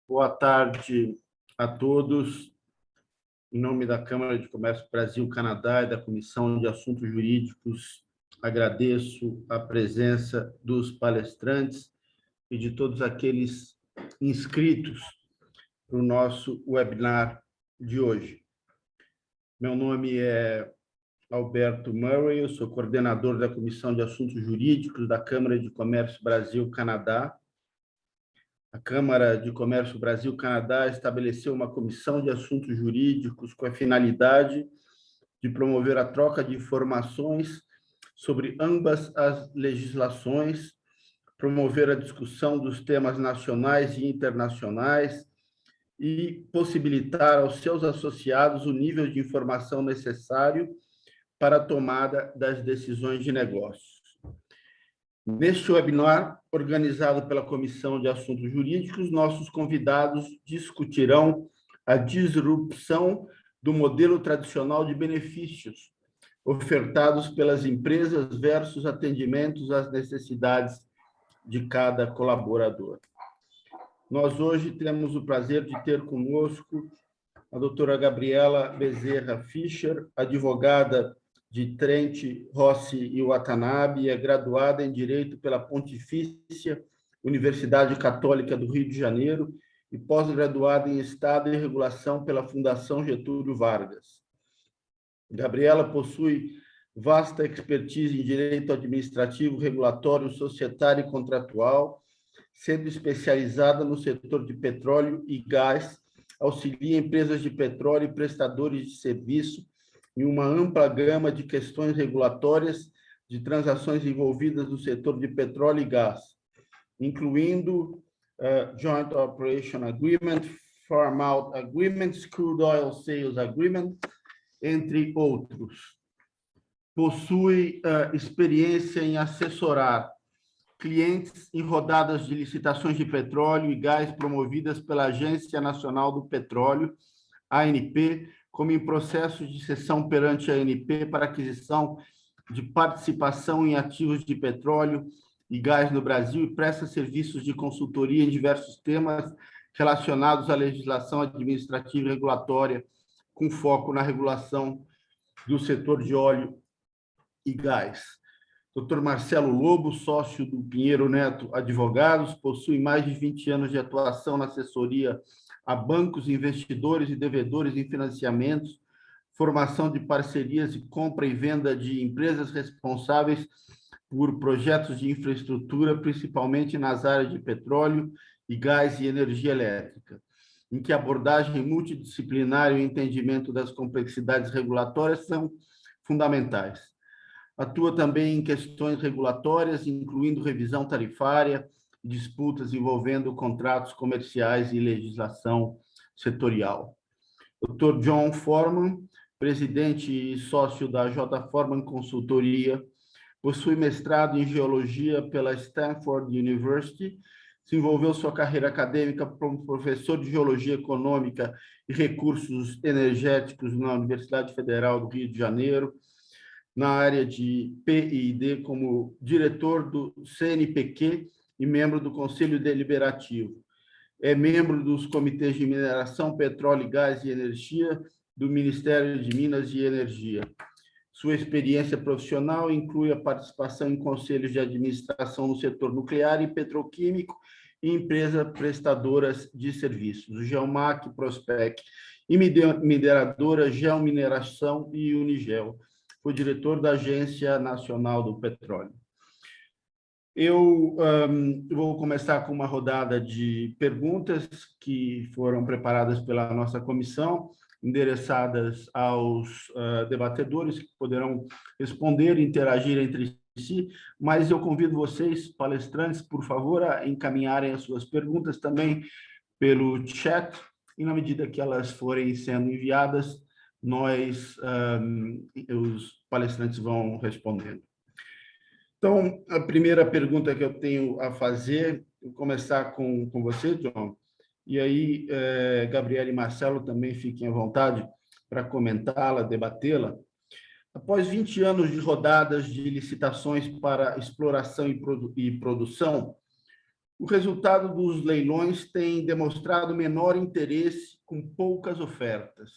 Boa tarde a todos. Em nome da Câmara de Comércio Brasil-Canadá e da Comissão de Assuntos Jurídicos, agradeço a presença dos palestrantes e de todos aqueles inscritos para o nosso webinar de hoje. Meu nome é Alberto Murray, eu sou coordenador da Comissão de Assuntos Jurídicos da Câmara de Comércio Brasil-Canadá. A Câmara de Comércio Brasil-Canadá estabeleceu uma comissão de assuntos jurídicos com a finalidade de promover a troca de informações sobre ambas as legislações, promover a discussão dos temas nacionais e internacionais e possibilitar aos seus associados o nível de informação necessário para a tomada das decisões de negócios. Neste webinar, organizado pela Comissão de Assuntos Jurídicos, nossos convidados discutirão a disrupção do modelo tradicional de benefícios ofertados pelas empresas versus atendimentos às necessidades de cada colaborador. Nós hoje temos o prazer de ter conosco a doutora Gabriela Bezerra Fischer, advogada de Trent, Rossi e Watanabe, é graduada em Direito pela Pontifícia Universidade Católica do Rio de Janeiro e pós-graduada em Estado e Regulação pela Fundação Getúlio Vargas. Gabriela possui vasta expertise em Direito Administrativo, Regulatório, Societário e Contratual, sendo especializada no setor de petróleo e gás, auxilia empresas de petróleo e prestadores de serviço em uma ampla gama de questões regulatórias de transações envolvidas no setor de petróleo e gás, incluindo Joint Operation Agreement, Farm Out Agreements, Crude Oil Sales Agreement, entre outros. Possui experiência em assessorar clientes em rodadas de licitações de petróleo e gás promovidas pela Agência Nacional do Petróleo, ANP, como em processos de cessão perante a ANP para aquisição de participação em ativos de petróleo e gás no Brasil e presta serviços de consultoria em diversos temas relacionados à legislação administrativa e regulatória, com foco na regulação do setor de óleo e gás. Dr. Marcelo Lobo, sócio do Pinheiro Neto Advogados, possui mais de 20 anos de atuação na assessoria a bancos, investidores e devedores em financiamentos, formação de parcerias e compra e venda de empresas responsáveis por projetos de infraestrutura, principalmente nas áreas de petróleo e gás e energia elétrica, em que a abordagem multidisciplinar e o entendimento das complexidades regulatórias são fundamentais. Atua também em questões regulatórias, incluindo revisão tarifária, disputas envolvendo contratos comerciais e legislação setorial. Dr. John Forman, presidente e sócio da J. Forman Consultoria, possui mestrado em Geologia pela Stanford University, desenvolveu sua carreira acadêmica como professor de Geologia Econômica e Recursos Energéticos na Universidade Federal do Rio de Janeiro, na área de P&D como diretor do CNPq e membro do Conselho Deliberativo. É membro dos comitês de mineração, petróleo, gás e energia do Ministério de Minas e Energia. Sua experiência profissional inclui a participação em conselhos de administração no setor nuclear e petroquímico e empresas prestadoras de serviços, o Geomac, Prospec, e mineradora Geomineração e Unigel. Foi diretor da Agência Nacional do Petróleo. Eu vou começar com uma rodada de perguntas que foram preparadas pela nossa comissão, endereçadas aos debatedores, que poderão responder e interagir entre si, mas eu convido vocês, palestrantes, por favor, a encaminharem as suas perguntas também pelo chat, e na medida que elas forem sendo enviadas, os palestrantes vão respondendo. Então, a primeira pergunta que eu tenho a fazer, vou começar com você, John, e aí Gabriela e Marcelo também fiquem à vontade para comentá-la, debatê-la. Após 20 anos de rodadas de licitações para exploração e produção, O resultado dos leilões tem demonstrado menor interesse com poucas ofertas.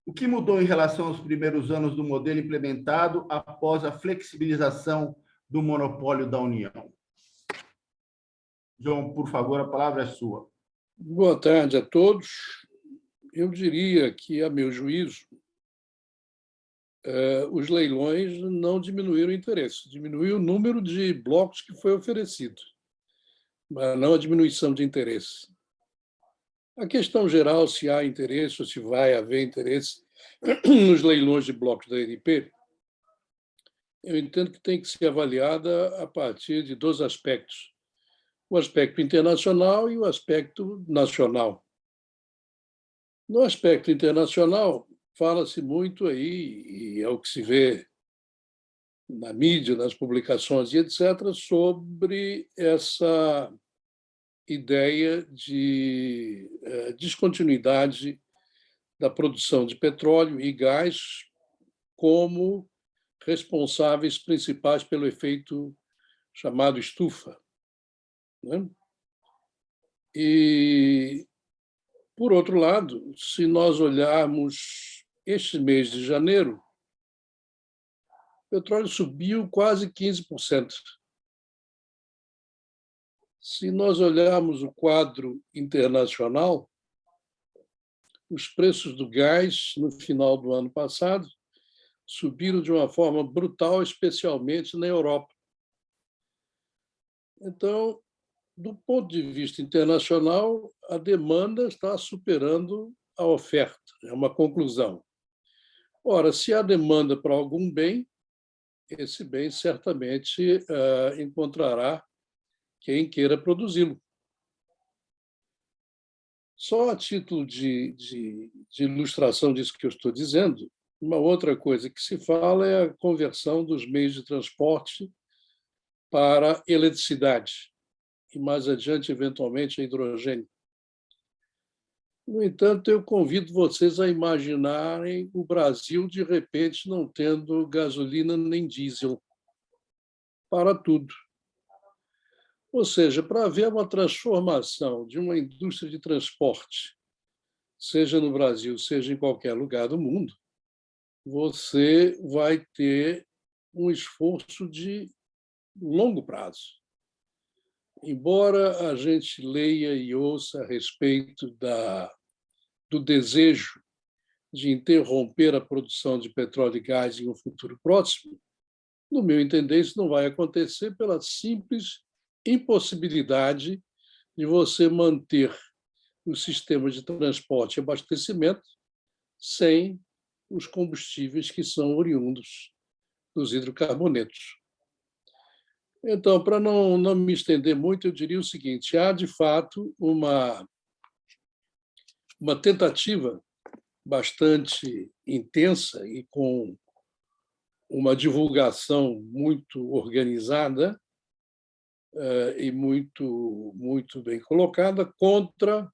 O que mudou em relação aos primeiros anos do modelo implementado após a flexibilização do monopólio da União? João, por favor, a palavra é sua. Boa tarde a todos. Eu diria que, a meu juízo, os leilões não diminuíram o interesse, diminuiu o número de blocos que foi oferecido, mas não a diminuição de interesse. A questão geral, se há interesse ou se vai haver interesse nos leilões de blocos da ENP, eu entendo que tem que ser avaliada a partir de dois aspectos: o aspecto internacional e o aspecto nacional. No aspecto internacional, fala-se muito aí, e é o que se vê na mídia, nas publicações e etc., sobre essa ideia de descontinuidade da produção de petróleo e gás como responsáveis principais pelo efeito chamado estufa, né? E, por outro lado, se nós olharmos este mês de janeiro, o petróleo subiu quase 15%. Se nós olharmos o quadro internacional, os preços do gás no final do ano passado subiram de uma forma brutal, especialmente na Europa. Então, do ponto de vista internacional, a demanda está superando a oferta, é uma conclusão. Ora, se há demanda para algum bem, esse bem certamente encontrará quem queira produzi-lo. Só a título de ilustração disso que eu estou dizendo, uma outra coisa que se fala é a conversão dos meios de transporte para eletricidade e, mais adiante, eventualmente, a hidrogênio. No entanto, eu convido vocês a imaginarem o Brasil, de repente, não tendo gasolina nem diesel para tudo. Ou seja, para haver uma transformação de uma indústria de transporte, seja no Brasil, seja em qualquer lugar do mundo, você vai ter um esforço de longo prazo. Embora a gente leia e ouça a respeito do desejo de interromper a produção de petróleo e gás em um futuro próximo, no meu entender, isso não vai acontecer pela simples impossibilidade de você manter o sistema de transporte e abastecimento sem os combustíveis que são oriundos dos hidrocarbonetos. Então, para não me estender muito, eu diria o seguinte: há, de fato, uma tentativa bastante intensa e com uma divulgação muito organizada e muito bem colocada contra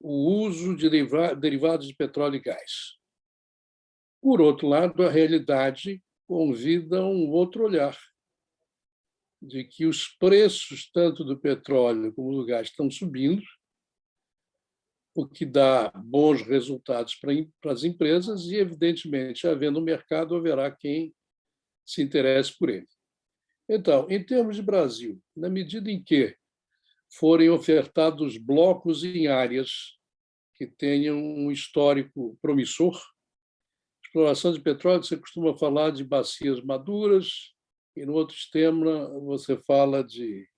o uso de derivados de petróleo e gás. Por outro lado, a realidade convida a um outro olhar, de que os preços tanto do petróleo como do gás estão subindo, o que dá bons resultados para as empresas e, evidentemente, havendo um mercado, haverá quem se interesse por ele. Então, em termos de Brasil, na medida em que forem ofertados blocos em áreas que tenham um histórico promissor, exploração de petróleo, você costuma falar de bacias maduras, e no outro tema você fala de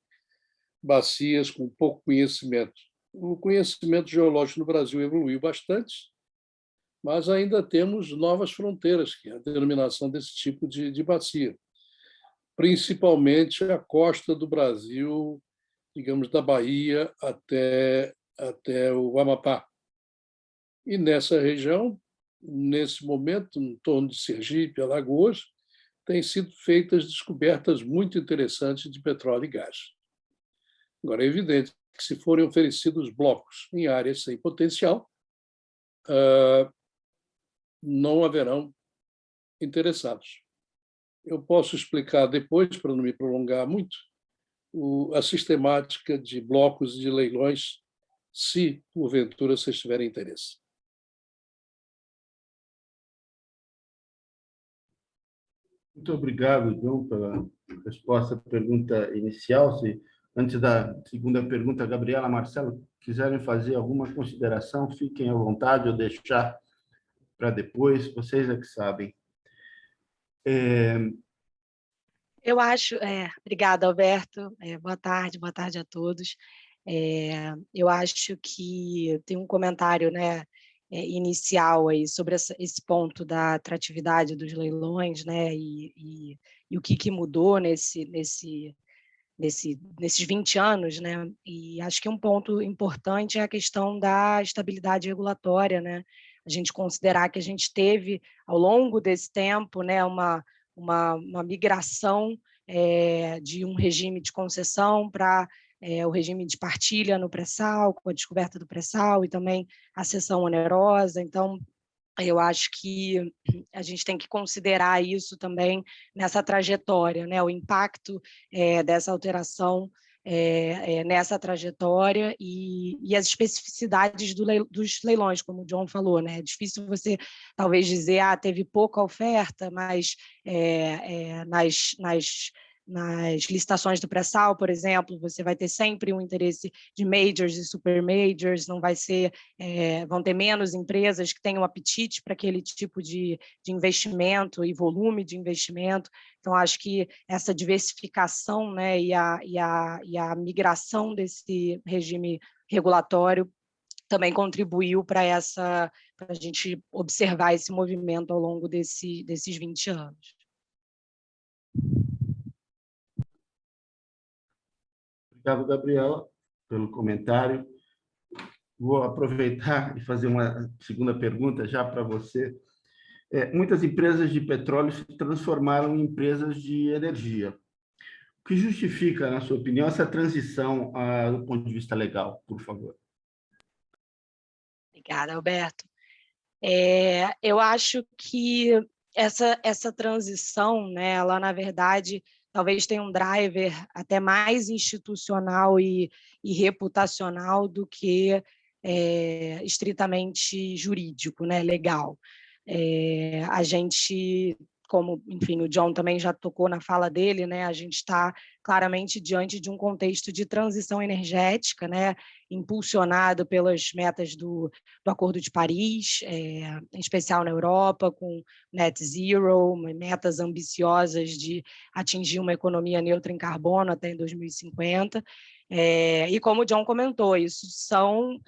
bacias com pouco conhecimento. O conhecimento geológico no Brasil evoluiu bastante, mas ainda temos novas fronteiras, que é a denominação desse tipo de bacia, principalmente a costa do Brasil, digamos, da Bahia até o Amapá. E nessa região, nesse momento, em torno de Sergipe, Alagoas, têm sido feitas descobertas muito interessantes de petróleo e gás. Agora, é evidente que, se forem oferecidos blocos em áreas sem potencial, não haverão interessados. Eu posso explicar depois, para não me prolongar muito, a sistemática de blocos de leilões, se, porventura, vocês tiverem interesse. Muito obrigado, João, pela resposta à pergunta inicial. Se, antes da segunda pergunta, Gabriela, Marcelo, quiserem fazer alguma consideração, fiquem à vontade ou deixar para depois, vocês é que sabem. Eu acho, obrigada, Alberto, boa tarde a todos. Eu acho que tem um comentário, né, inicial aí sobre esse ponto da atratividade dos leilões, né, e o que mudou nesses 20 anos, né, e acho que um ponto importante é a questão da estabilidade regulatória, né, a gente considerar que a gente teve, ao longo desse tempo, né, uma migração de um regime de concessão para o regime de partilha no pré-sal, com a descoberta do pré-sal e também a cessão onerosa. Então, eu acho que a gente tem que considerar isso também nessa trajetória, né? O impacto dessa alteração nessa trajetória e as especificidades dos leilões, como o John falou, né? É difícil você talvez dizer, teve pouca oferta, mas nas licitações do pré-sal, por exemplo, você vai ter sempre um interesse de majors e super majors, não vai ser, vão ter menos empresas que tenham apetite para aquele tipo de investimento e volume de investimento. Então, acho que essa diversificação, né, e a migração desse regime regulatório também contribuiu para a gente observar esse movimento ao longo desses 20 anos. Obrigado, Gabriela, pelo comentário. Vou aproveitar e fazer uma segunda pergunta já para você. Muitas empresas de petróleo se transformaram em empresas de energia. O que justifica, na sua opinião, essa transição do ponto de vista legal, por favor? Obrigada, Alberto. Eu acho que essa transição, né, ela, na verdade, talvez tenha um driver até mais institucional e reputacional do que estritamente jurídico, né, legal. A gente, como, enfim, o John também já tocou na fala dele, né, a gente está claramente diante de um contexto de transição energética, né, impulsionado pelas metas do Acordo de Paris, em especial na Europa, com net zero, metas ambiciosas de atingir uma economia neutra em carbono até em 2050. E como o John comentou, isso são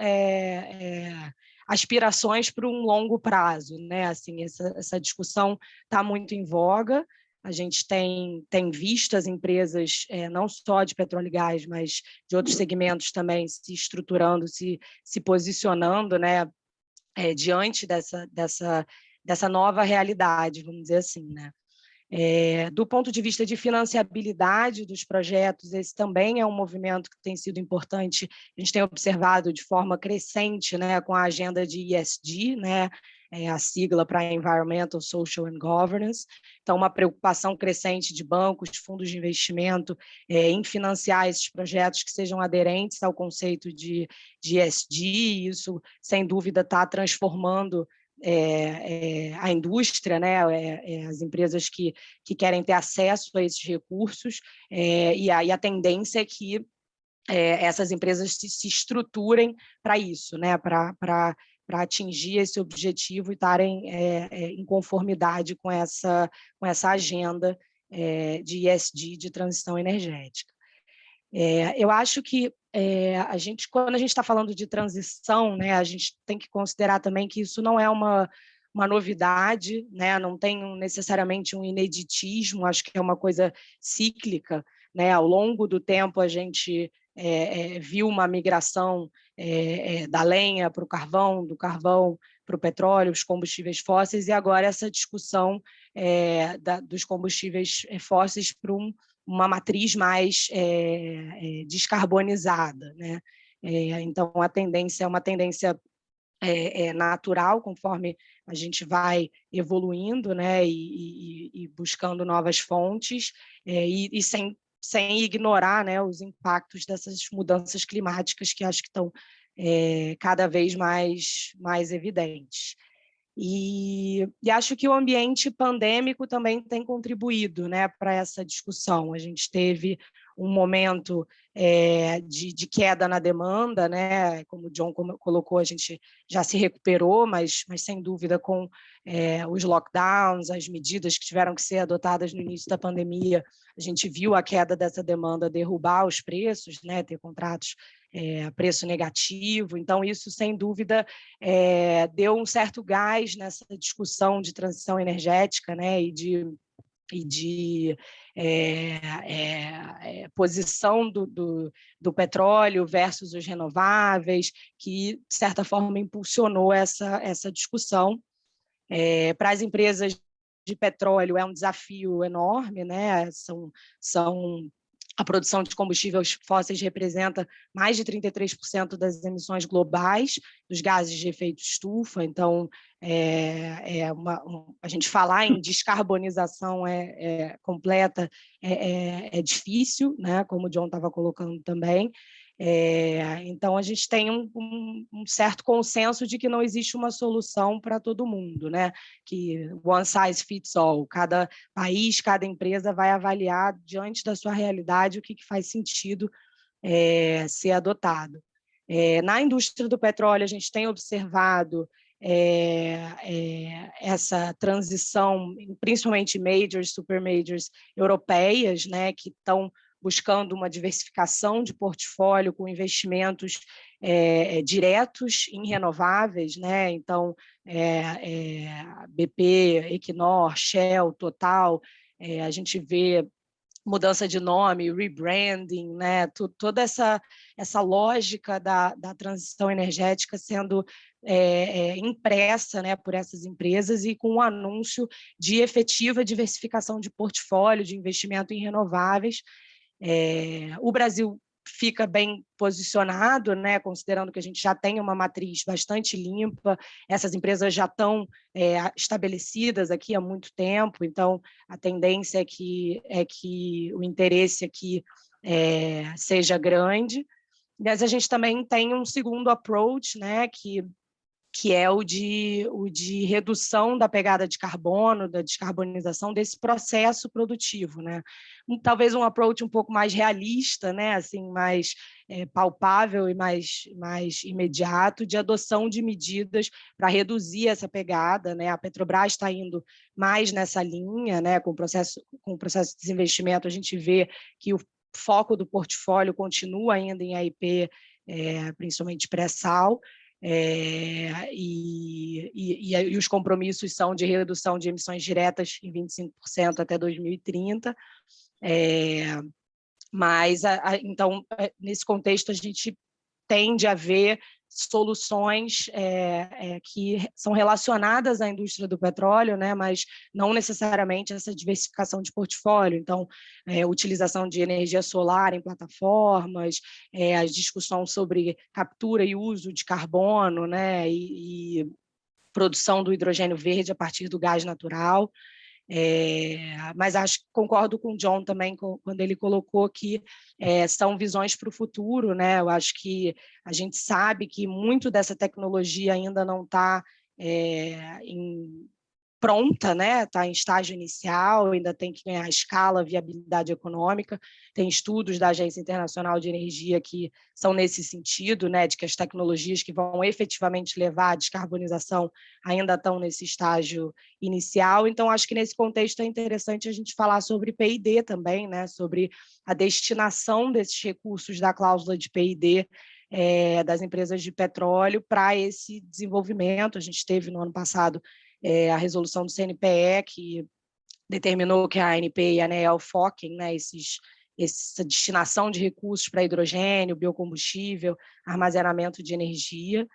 aspirações para um longo prazo, né? Assim, essa discussão está muito em voga. A gente tem visto as empresas, não só de petróleo e gás, mas de outros segmentos também se estruturando, se posicionando, né, diante dessa nova realidade, vamos dizer assim, né? Do ponto de vista de financiabilidade dos projetos, esse também é um movimento que tem sido importante, a gente tem observado de forma crescente, né, com a agenda de ESG, né, a sigla para Environmental, Social and Governance. Então, uma preocupação crescente de bancos, de fundos de investimento em financiar esses projetos que sejam aderentes ao conceito de ESG, isso, sem dúvida, está transformando a indústria, né, as empresas que querem ter acesso a esses recursos, e a tendência é que essas empresas se estruturem para isso, né, para atingir esse objetivo e estarem em conformidade com essa agenda de ESG, de transição energética. Eu acho que quando a gente está falando de transição, né, a gente tem que considerar também que isso não é uma novidade, né, não tem necessariamente um ineditismo, acho que é uma coisa cíclica, né, ao longo do tempo a gente viu uma migração da lenha para o carvão, do carvão para o petróleo, os combustíveis fósseis, e agora essa discussão dos combustíveis fósseis para uma matriz mais descarbonizada, né? Então, a tendência é uma tendência natural, conforme a gente vai evoluindo, né? E buscando novas fontes, e sem sem ignorar, né, os impactos dessas mudanças climáticas que acho que estão cada vez mais evidentes. E acho que o ambiente pandêmico também tem contribuído, né, para essa discussão. A gente teve um momento de queda na demanda, né? Como o John colocou, a gente já se recuperou, mas sem dúvida com os lockdowns, as medidas que tiveram que ser adotadas no início da pandemia, a gente viu a queda dessa demanda derrubar os preços, né? Ter contratos a preço negativo. Então, isso, sem dúvida, deu um certo gás nessa discussão de transição energética, né? E de posição do petróleo versus os renováveis, que, de certa forma, impulsionou essa discussão. Para as empresas de petróleo é um desafio enorme, né? A produção de combustíveis fósseis representa mais de 33% das emissões globais dos gases de efeito estufa. Então, a gente falar em descarbonização completa é difícil, né? Como o John estava colocando também. Então, a gente tem um certo consenso de que não existe uma solução para todo mundo, né? Que one size fits all, cada país, cada empresa vai avaliar diante da sua realidade o que faz sentido ser adotado. Na indústria do petróleo, a gente tem observado essa transição, principalmente majors, super majors europeias, né, que estão buscando uma diversificação de portfólio com investimentos diretos em renováveis, né? Então, BP, Equinor, Shell, Total, a gente vê mudança de nome, rebranding, né? Toda essa lógica da transição energética sendo impressa, né, por essas empresas e com o anúncio de efetiva diversificação de portfólio, de investimento em renováveis. O Brasil fica bem posicionado, né, considerando que a gente já tem uma matriz bastante limpa, essas empresas já estão estabelecidas aqui há muito tempo, então a tendência é que o interesse aqui seja grande, mas a gente também tem um segundo approach, né, que é o de redução da pegada de carbono, da descarbonização desse processo produtivo, né? Talvez um approach um pouco mais realista, né? Assim, mais palpável e mais imediato, de adoção de medidas para reduzir essa pegada, né? A Petrobras está indo mais nessa linha, né? Com o processo de desinvestimento, a gente vê que o foco do portfólio continua ainda em AIP, principalmente pré-sal, e os compromissos são de redução de emissões diretas em 25% até 2030. Mas, então, nesse contexto, a gente tende a ver soluções que são relacionadas à indústria do petróleo, né, mas não necessariamente essa diversificação de portfólio. Então, utilização de energia solar em plataformas, a discussão sobre captura e uso de carbono, né, e produção do hidrogênio verde a partir do gás natural. Mas concordo com o John também quando ele colocou que são visões para o futuro, né? Eu acho que a gente sabe que muito dessa tecnologia ainda não está pronta, né? Está em estágio inicial, ainda tem que ganhar escala, viabilidade econômica. Tem estudos da Agência Internacional de Energia que são nesse sentido, né? De que as tecnologias que vão efetivamente levar à descarbonização ainda estão nesse estágio inicial. Então, acho que nesse contexto é interessante a gente falar sobre P&D também, né? Sobre a destinação desses recursos da cláusula de P&D das empresas de petróleo para esse desenvolvimento. A gente teve no ano passado a resolução do CNPE, que determinou que a ANP e a ANEEL foquem, né, essa destinação de recursos para hidrogênio, biocombustível, armazenamento de energia.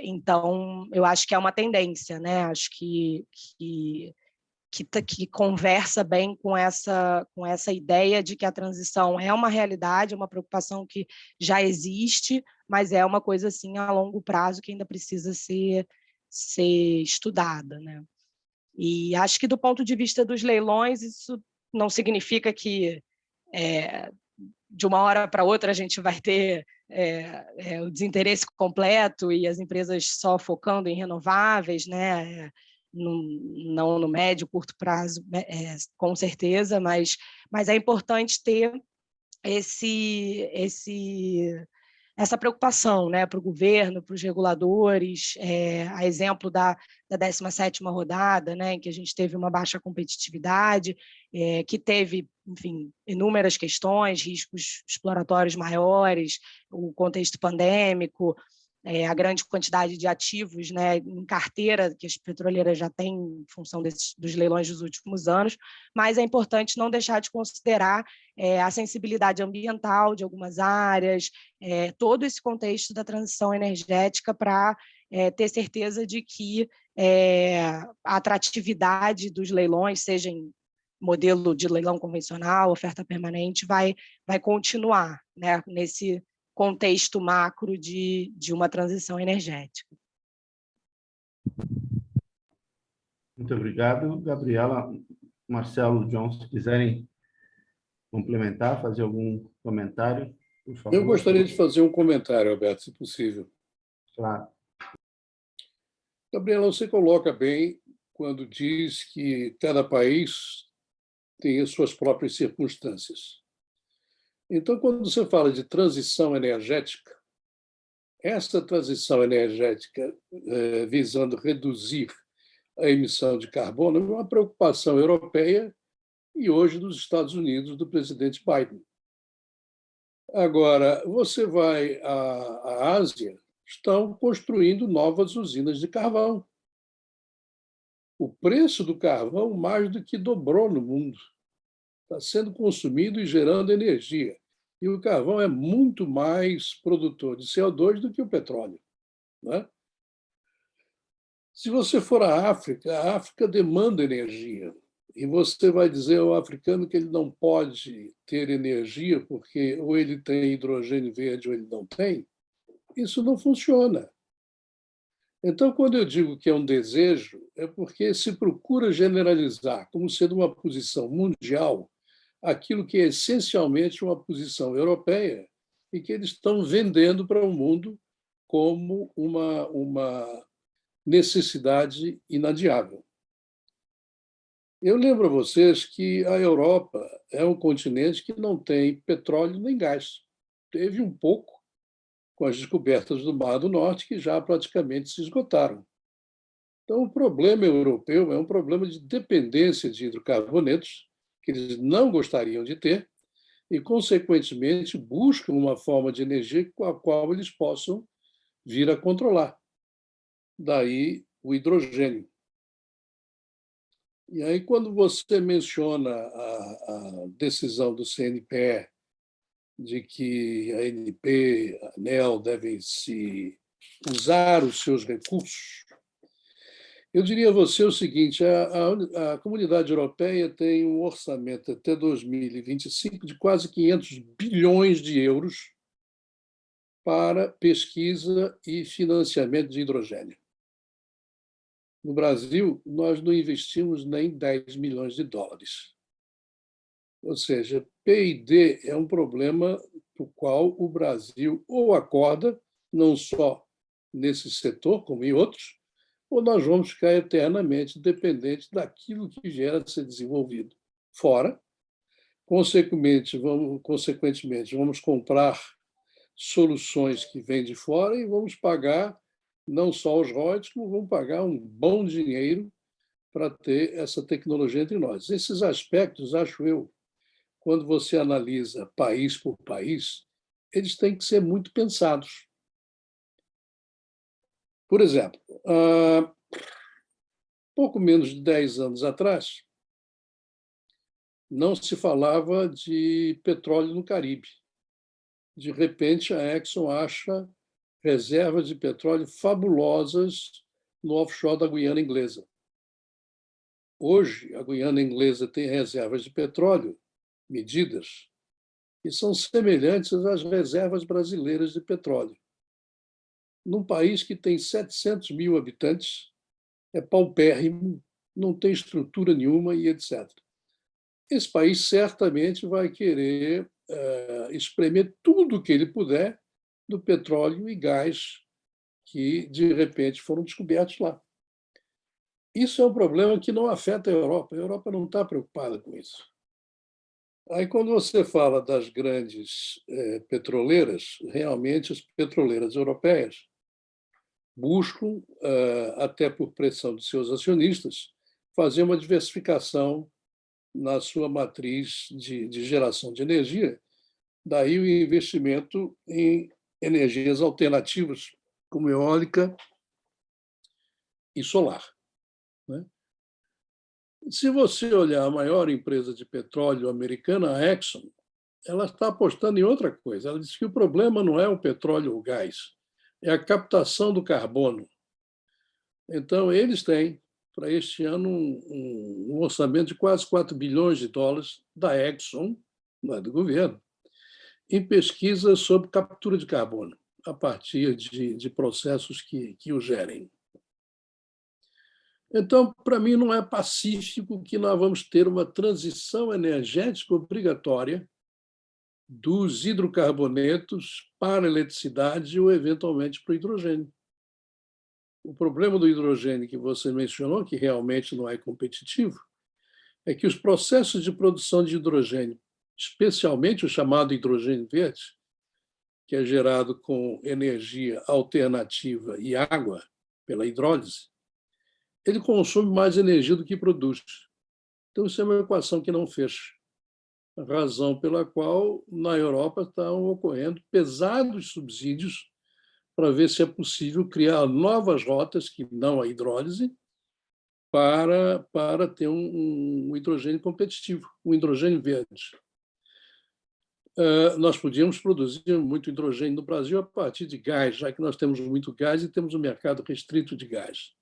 Então, eu acho que é uma tendência, né? Acho que conversa bem com essa ideia de que a transição é uma realidade, é uma preocupação que já existe, mas é uma coisa assim a longo prazo que ainda precisa ser estudada, né? E acho que do ponto de vista dos leilões isso não significa que de uma hora para outra a gente vai ter o desinteresse completo e as empresas só focando em renováveis, né? Não no médio, curto prazo, com certeza, mas é importante ter essa preocupação, né, para o governo, para os reguladores, a exemplo da 17ª rodada, né, em que a gente teve uma baixa competitividade, que teve, enfim, inúmeras questões, riscos exploratórios maiores, o contexto pandêmico, a grande quantidade de ativos, né, em carteira que as petroleiras já têm em função dos leilões dos últimos anos, mas é importante não deixar de considerar a sensibilidade ambiental de algumas áreas, todo esse contexto da transição energética para ter certeza de que a atratividade dos leilões, seja em modelo de leilão convencional, oferta permanente, vai continuar, né, nesse contexto macro de uma transição energética. Muito obrigado. Gabriela, Marcelo, John, se quiserem complementar, fazer algum comentário, por favor. Eu gostaria de fazer um comentário, Alberto, se possível. Claro. Gabriela, você coloca bem quando diz que cada país tem as suas próprias circunstâncias. Então, quando você fala de transição energética, essa transição energética visando reduzir a emissão de carbono é uma preocupação europeia e hoje dos Estados Unidos, do presidente Biden. Agora, você vai à Ásia, estão construindo novas usinas de carvão. O preço do carvão mais do que dobrou no mundo. Está sendo consumido e gerando energia. E o carvão é muito mais produtor de CO2 do que o petróleo, né? Se você for à África, a África demanda energia. E você vai dizer ao africano que ele não pode ter energia porque ou ele tem hidrogênio verde ou ele não tem. Isso não funciona. Então, quando eu digo que é um desejo, é porque se procura generalizar como sendo uma posição mundial aquilo que é essencialmente uma posição europeia e que eles estão vendendo para o mundo como uma necessidade inadiável. Eu lembro a vocês que a Europa é um continente que não tem petróleo nem gás. Teve um pouco com as descobertas do Mar do Norte, que já praticamente se esgotaram. Então, o problema europeu é um problema de dependência de hidrocarbonetos, que eles não gostariam de ter, e, consequentemente, buscam uma forma de energia com a qual eles possam vir a controlar. Daí o hidrogênio. E aí, quando você menciona a decisão do CNPE de que a ANP, a ANEEL devem se usar os seus recursos, eu diria a você o seguinte: a Comunidade Europeia tem um orçamento até 2025 de quase 500 bilhões de euros para pesquisa e financiamento de hidrogênio. No Brasil, nós não investimos nem 10 milhões de dólares. Ou seja, P&D é um problema para o qual o Brasil ou acorda, não só nesse setor, como em outros, ou nós vamos ficar eternamente dependentes daquilo que vier a ser desenvolvido fora. Consequentemente, vamos comprar soluções que vêm de fora e vamos pagar não só os royalties, como vamos pagar um bom dinheiro para ter essa tecnologia entre nós. Esses aspectos, acho eu, quando você analisa país por país, eles têm que ser muito pensados. Por exemplo, pouco menos de 10 anos atrás, não se falava de petróleo no Caribe. De repente, a Exxon acha reservas de petróleo fabulosas no offshore da Guiana Inglesa. Hoje, a Guiana Inglesa tem reservas de petróleo medidas que são semelhantes às reservas brasileiras de petróleo. Num país que tem 700 mil habitantes, é paupérrimo, não tem estrutura nenhuma e etc. esse país certamente vai querer espremer tudo o que ele puder do petróleo e gás que, de repente, foram descobertos lá. Isso é um problema que não afeta a Europa não está preocupada com isso. Aí, quando você fala das grandes petroleiras, realmente as petroleiras europeias buscam, até por pressão de seus acionistas, fazer uma diversificação na sua matriz de geração de energia, daí o investimento em energias alternativas, como eólica e solar. Né? Se você olhar a maior empresa de petróleo americana, a Exxon, ela está apostando em outra coisa. Ela diz que o problema não é o petróleo ou o gás, é a captação do carbono. Então, eles têm, para este ano, um orçamento de quase 4 bilhões de dólares da Exxon, não é do governo, em pesquisas sobre captura de carbono, a partir de processos que o gerem. Então, para mim, não é pacífico que nós vamos ter uma transição energética obrigatória dos hidrocarbonetos para a eletricidade ou, eventualmente, para o hidrogênio. O problema do hidrogênio que você mencionou, que realmente não é competitivo, é que os processos de produção de hidrogênio, especialmente o chamado hidrogênio verde, que é gerado com energia alternativa e água pela hidrólise, ele consome mais energia do que produz. Então, isso é uma equação que não fecha. A razão pela qual, na Europa, estão ocorrendo pesados subsídios para ver se é possível criar novas rotas, que não a hidrólise, para ter um hidrogênio competitivo, um hidrogênio verde. Nós podíamos produzir muito hidrogênio no Brasil a partir de gás, já que nós temos muito gás e temos um mercado restrito de gás.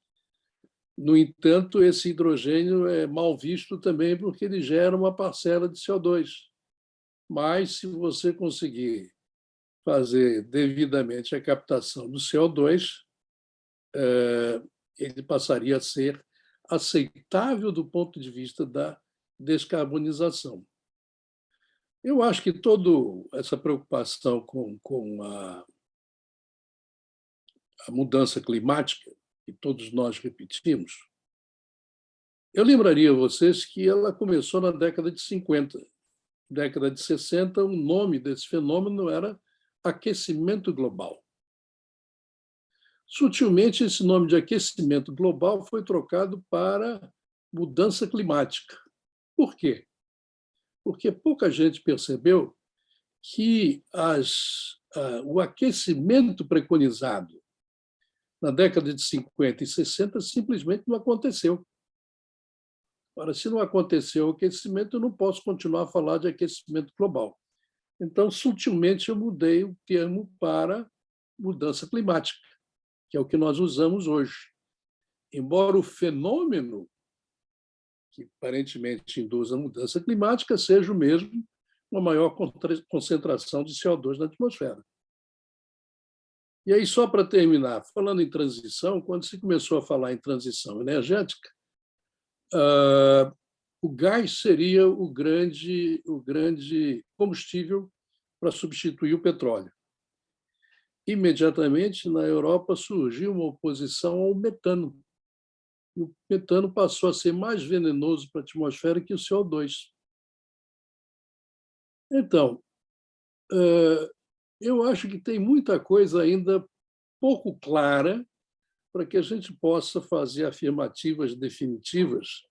No entanto, esse hidrogênio é mal visto também porque ele gera uma parcela de CO2. Mas, se você conseguir fazer devidamente a captação do CO2, ele passaria a ser aceitável do ponto de vista da descarbonização. Eu acho que toda essa preocupação com a mudança climática, que todos nós repetimos, eu lembraria a vocês que ela começou na década de 50. Na década de 60, o nome desse fenômeno era aquecimento global. Sutilmente, esse nome de aquecimento global foi trocado para mudança climática. Por quê? Porque pouca gente percebeu que o aquecimento preconizado na década de 50 e 60 simplesmente não aconteceu. Ora, se não aconteceu o aquecimento, eu não posso continuar a falar de aquecimento global. Então, sutilmente, eu mudei o termo para mudança climática, que é o que nós usamos hoje. Embora o fenômeno que aparentemente induz a mudança climática seja o mesmo, uma maior concentração de CO2 na atmosfera. E aí, só para terminar, falando em transição, quando se começou a falar em transição energética, o gás seria o grande combustível para substituir o petróleo. Imediatamente, na Europa, surgiu uma oposição ao metano. E o metano passou a ser mais venenoso para a atmosfera que o CO2. Então, eu acho que tem muita coisa ainda pouco clara para que a gente possa fazer afirmativas definitivas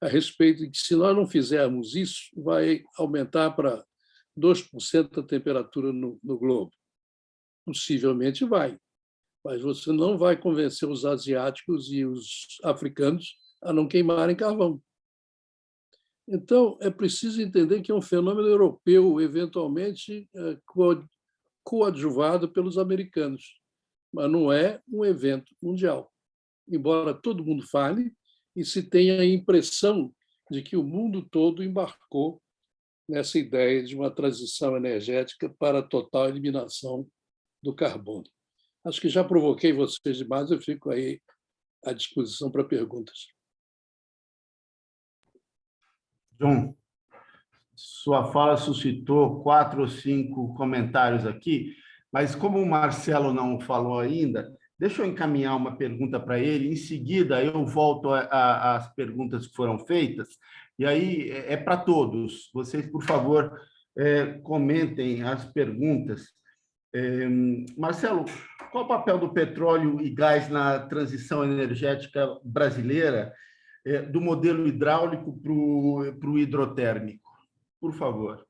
a respeito de que, se nós não fizermos isso, vai aumentar para 2% a temperatura no globo. Possivelmente vai, mas você não vai convencer os asiáticos e os africanos a não queimarem carvão. Então, é preciso entender que é um fenômeno europeu, eventualmente coadjuvado pelos americanos, mas não é um evento mundial. Embora todo mundo fale e se tenha a impressão de que o mundo todo embarcou nessa ideia de uma transição energética para a total eliminação do carbono. Acho que já provoquei vocês demais, eu fico aí à disposição para perguntas. John, Sua fala suscitou 4 ou 5 comentários aqui, mas como o Marcelo não falou ainda, deixa eu encaminhar uma pergunta para ele, em seguida eu volto às perguntas que foram feitas, e aí é para todos. Vocês, por favor, comentem as perguntas. Marcelo, qual o papel do petróleo e gás na transição energética brasileira, do modelo hidráulico para o hidrotérmico? Por favor.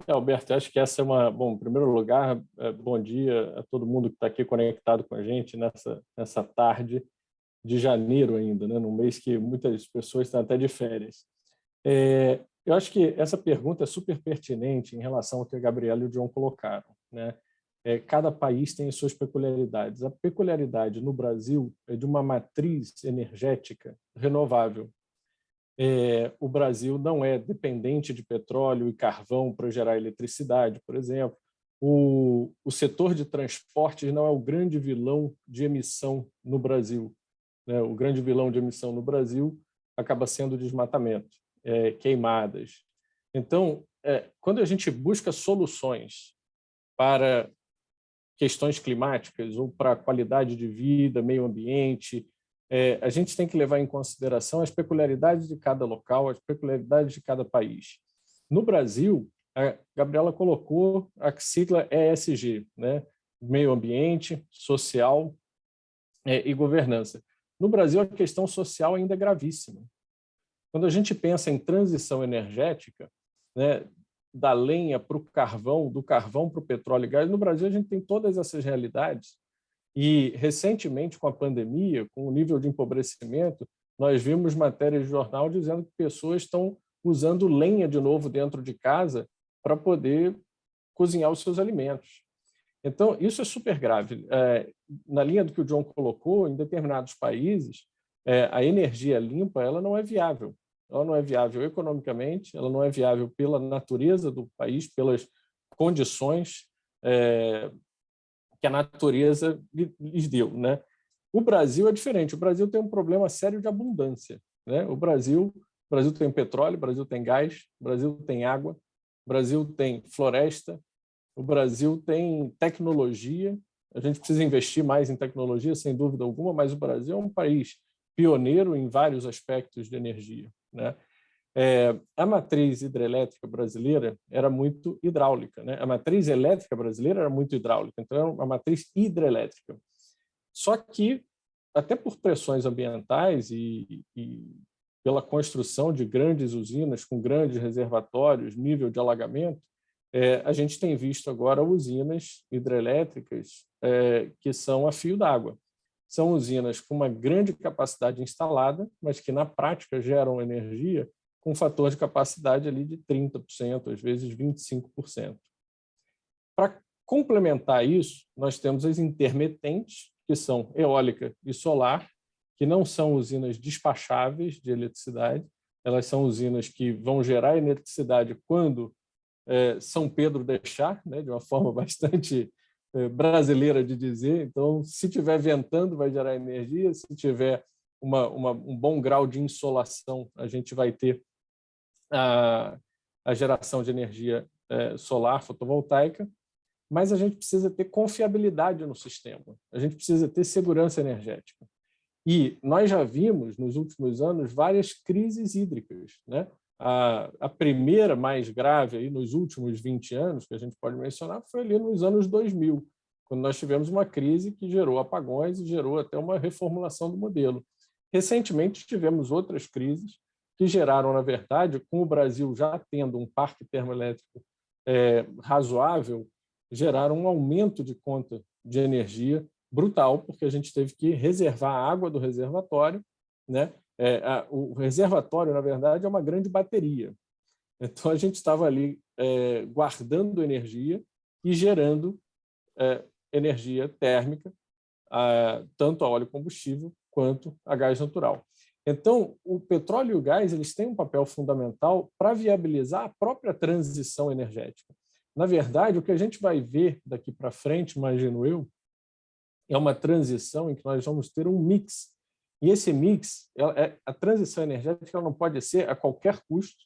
Alberto, acho que essa é uma... Bom, em primeiro lugar, bom dia a todo mundo que está aqui conectado com a gente nessa tarde de janeiro ainda, né? Num mês que muitas pessoas estão até de férias. Eu acho que essa pergunta é super pertinente em relação ao que a Gabriela e o John colocaram, né? Cada país tem as suas peculiaridades. A peculiaridade no Brasil é de uma matriz energética renovável. O Brasil não é dependente de petróleo e carvão para gerar eletricidade, por exemplo. O setor de transportes não é o grande vilão de emissão no Brasil, né? O grande vilão de emissão no Brasil acaba sendo o desmatamento, queimadas. Então, quando a gente busca soluções para questões climáticas ou para qualidade de vida, meio ambiente, a gente tem que levar em consideração as peculiaridades de cada local, as peculiaridades de cada país. No Brasil, a Gabriela colocou a sigla ESG, né? Meio ambiente, social e governança. No Brasil, a questão social ainda é gravíssima. Quando a gente pensa em transição energética, né, da lenha para o carvão, do carvão para o petróleo e gás, no Brasil a gente tem todas essas realidades. E, recentemente, com a pandemia, com o nível de empobrecimento, nós vimos matérias de jornal dizendo que pessoas estão usando lenha de novo dentro de casa para poder cozinhar os seus alimentos. Então, isso é super grave. Na linha do que o John colocou, em determinados países, a energia limpa ela não é viável. Ela não é viável economicamente, ela não é viável pela natureza do país, pelas condições que a natureza lhes deu, né? O Brasil é diferente. O Brasil tem um problema sério de abundância, né? O Brasil tem petróleo, o Brasil tem gás, o Brasil tem água, o Brasil tem floresta, o Brasil tem tecnologia. A gente precisa investir mais em tecnologia, sem dúvida alguma, mas o Brasil é um país pioneiro em vários aspectos de energia, né? A matriz hidrelétrica brasileira era muito hidráulica, né? A matriz elétrica brasileira era muito hidráulica, então era uma matriz hidrelétrica. Só que, até por pressões ambientais e pela construção de grandes usinas com grandes reservatórios, nível de alagamento, a gente tem visto agora usinas hidrelétricas que são a fio d'água. São usinas com uma grande capacidade instalada, mas que, na prática, geram energia com um fator de capacidade ali de 30%, às vezes 25%. Para complementar isso, nós temos as intermitentes, que são eólica e solar, que não são usinas despacháveis de eletricidade, elas são usinas que vão gerar eletricidade quando São Pedro deixar, né, de uma forma bastante brasileira de dizer. Então, se estiver ventando, vai gerar energia, se tiver um bom grau de insolação, a gente vai ter a geração de energia solar fotovoltaica, mas a gente precisa ter confiabilidade no sistema, a gente precisa ter segurança energética. E nós já vimos, nos últimos anos, várias crises hídricas, né? A primeira mais grave aí, nos últimos 20 anos, que a gente pode mencionar, foi ali nos anos 2000, quando nós tivemos uma crise que gerou apagões e gerou até uma reformulação do modelo. Recentemente, tivemos outras crises que geraram, na verdade, com o Brasil já tendo um parque termoelétrico razoável, geraram um aumento de conta de energia brutal, porque a gente teve que reservar a água do reservatório, né? O reservatório, na verdade, é uma grande bateria. Então, a gente estava ali guardando energia e gerando energia térmica, tanto a óleo combustível quanto a gás natural. Então, o petróleo e o gás eles têm um papel fundamental para viabilizar a própria transição energética. Na verdade, o que a gente vai ver daqui para frente, imagino eu, é uma transição em que nós vamos ter um mix. E esse mix, a transição energética ela não pode ser a qualquer custo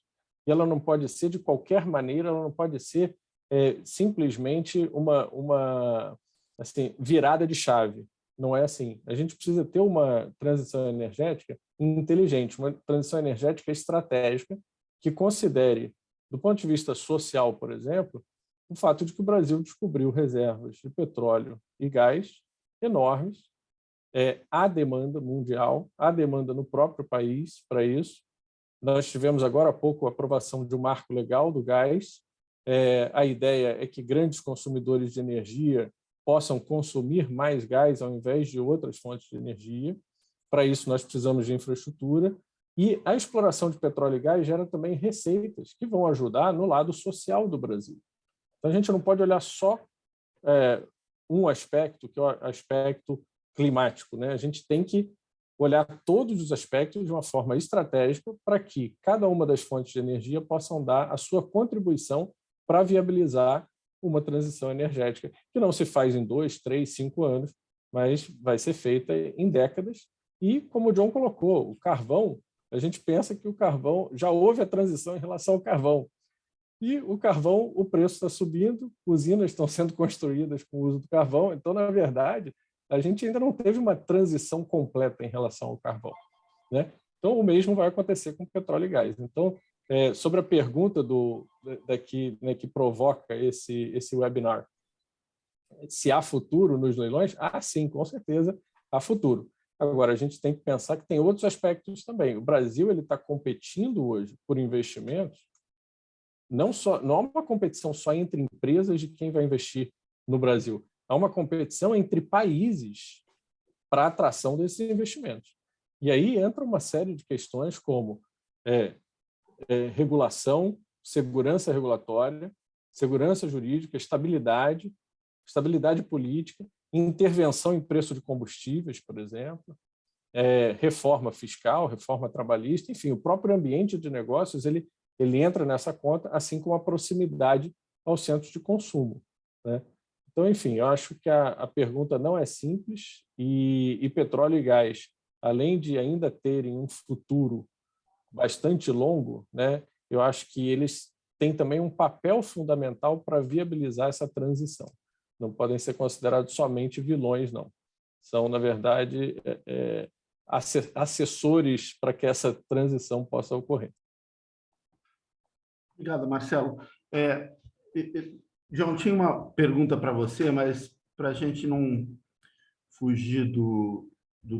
e ela não pode ser de qualquer maneira, ela não pode ser simplesmente uma assim, virada de chave. Não é assim. A gente precisa ter uma transição energética inteligente, uma transição energética estratégica que considere, do ponto de vista social, por exemplo, o fato de que o Brasil descobriu reservas de petróleo e gás enormes, há demanda mundial, há demanda no próprio país para isso. Nós tivemos agora há pouco a aprovação de um marco legal do gás. A ideia é que grandes consumidores de energia possam consumir mais gás ao invés de outras fontes de energia. Para isso, nós precisamos de infraestrutura. E a exploração de petróleo e gás gera também receitas que vão ajudar no lado social do Brasil. Então, a gente não pode olhar só um aspecto, que é o aspecto climático, né? A gente tem que olhar todos os aspectos de uma forma estratégica para que cada uma das fontes de energia possam dar a sua contribuição para viabilizar uma transição energética, que não se faz em 2, 3, 5 anos, mas vai ser feita em décadas. E, como o John colocou, o carvão, a gente pensa que o carvão, já houve a transição em relação ao carvão. E o carvão, o preço está subindo, usinas estão sendo construídas com o uso do carvão, então, na verdade, a gente ainda não teve uma transição completa em relação ao carvão, né? Então, o mesmo vai acontecer com petróleo e gás. Então, sobre a pergunta né, que provoca esse webinar, se há futuro nos leilões, sim, com certeza há futuro. Agora, a gente tem que pensar que tem outros aspectos também. O Brasil está competindo hoje por investimentos, não é uma competição só entre empresas de quem vai investir no Brasil, há uma competição entre países para a atração desses investimentos. E aí entra uma série de questões como regulação, segurança regulatória, segurança jurídica, estabilidade política, intervenção em preço de combustíveis, por exemplo, reforma fiscal, reforma trabalhista, enfim, o próprio ambiente de negócios ele entra nessa conta, assim como a proximidade aos centros de consumo, né? Então, enfim, eu acho que a pergunta não é simples e petróleo e gás, além de ainda terem um futuro bastante longo, né, eu acho que eles têm também um papel fundamental para viabilizar essa transição. Não podem ser considerados somente vilões, não. São, na verdade, assessores para que essa transição possa ocorrer. Obrigado, Marcelo. João, tinha uma pergunta para você, mas para a gente não fugir do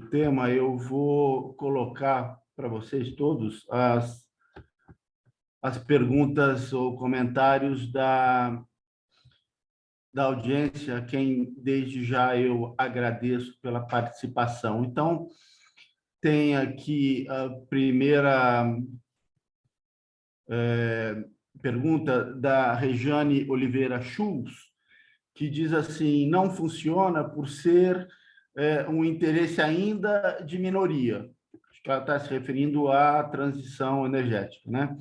tema, eu vou colocar para vocês todos as perguntas ou comentários da audiência, a quem desde já eu agradeço pela participação. Então, tem aqui a primeira pergunta da Rejane Oliveira Schultz, que diz assim: não funciona por ser um interesse ainda de minoria. Acho que ela está se referindo à transição energética, né?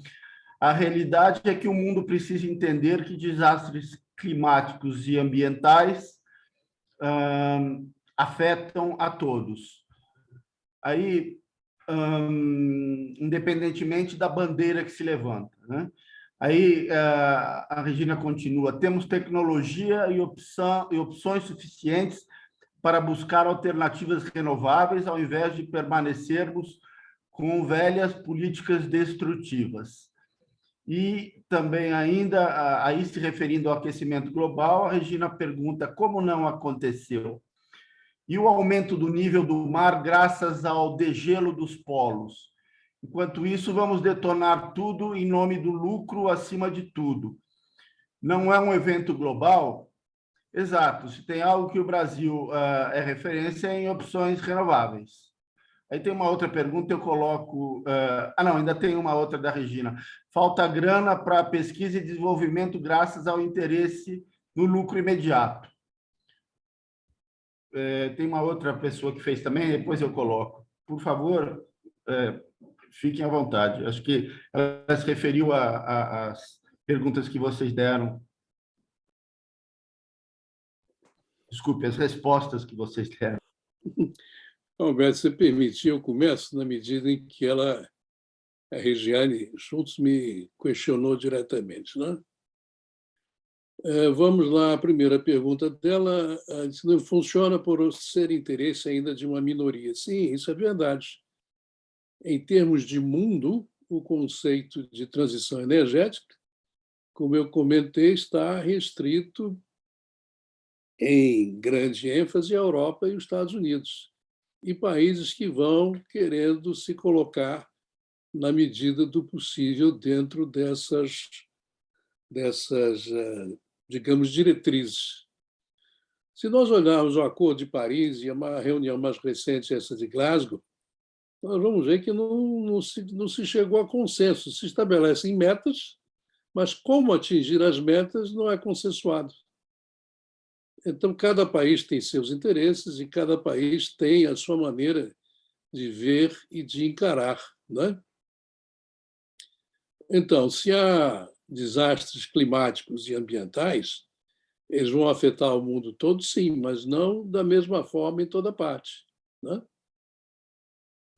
A realidade é que o mundo precisa entender que desastres climáticos e ambientais afetam a todos. Aí, independentemente da bandeira que se levanta, né? Aí a Regina continua: temos tecnologia e opções suficientes para buscar alternativas renováveis ao invés de permanecermos com velhas políticas destrutivas. E também ainda, aí se referindo ao aquecimento global, a Regina pergunta como não aconteceu. E o aumento do nível do mar graças ao degelo dos polos. Enquanto isso, vamos detonar tudo em nome do lucro acima de tudo. Não é um evento global? Exato. Se tem algo que o Brasil é referência em opções renováveis. Aí tem uma outra pergunta, eu coloco... não, ainda tem uma outra da Regina. Falta grana para pesquisa e desenvolvimento graças ao interesse no lucro imediato. Tem uma outra pessoa que fez também, depois eu coloco. Por favor, fiquem à vontade. Acho que ela se referiu às perguntas que vocês deram. Desculpe, as respostas que vocês deram. Alberto, se permitir, eu começo na medida em que ela A Regiane Schultz me questionou diretamente, né? Vamos lá, a primeira pergunta dela, se não funciona por ser interesse ainda de uma minoria. Sim, isso é verdade. Em termos de mundo, o conceito de transição energética, como eu comentei, está restrito em grande ênfase à Europa e os Estados Unidos, e países que vão querendo se colocar na medida do possível dentro dessas digamos, diretrizes. Se nós olharmos o Acordo de Paris e uma reunião mais recente, essa de Glasgow, nós vamos ver que não se chegou a consenso. Se estabelecem metas, mas como atingir as metas não é consensuado. Então, cada país tem seus interesses e cada país tem a sua maneira de ver e de encarar, né? Então, se há desastres climáticos e ambientais, eles vão afetar o mundo todo, sim, mas não da mesma forma em toda parte, né?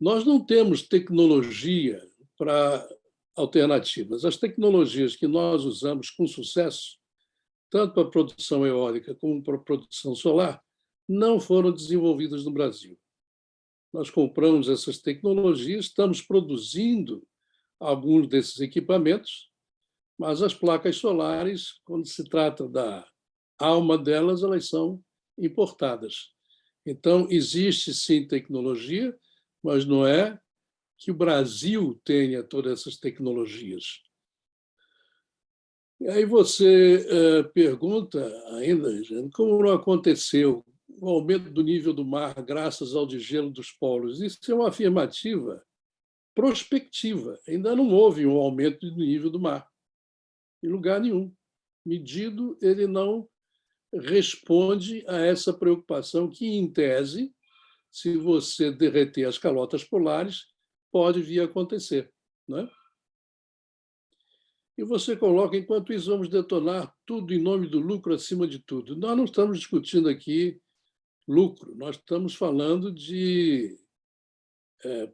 Nós não temos tecnologia para alternativas. As tecnologias que nós usamos com sucesso, tanto para a produção eólica como para a produção solar, não foram desenvolvidas no Brasil. Nós compramos essas tecnologias, estamos produzindo alguns desses equipamentos, mas as placas solares, quando se trata da alma delas, elas são importadas. Então, existe sim tecnologia, mas não é que o Brasil tenha todas essas tecnologias. E aí você pergunta ainda, como não aconteceu o aumento do nível do mar graças ao degelo dos polos? Isso é uma afirmativa prospectiva. Ainda não houve um aumento do nível do mar, em lugar nenhum. Medido, ele não responde a essa preocupação que, em tese, se você derreter as calotas polares, pode vir a acontecer, né? E você coloca, enquanto isso, vamos detonar tudo em nome do lucro acima de tudo. Nós não estamos discutindo aqui lucro, nós estamos falando de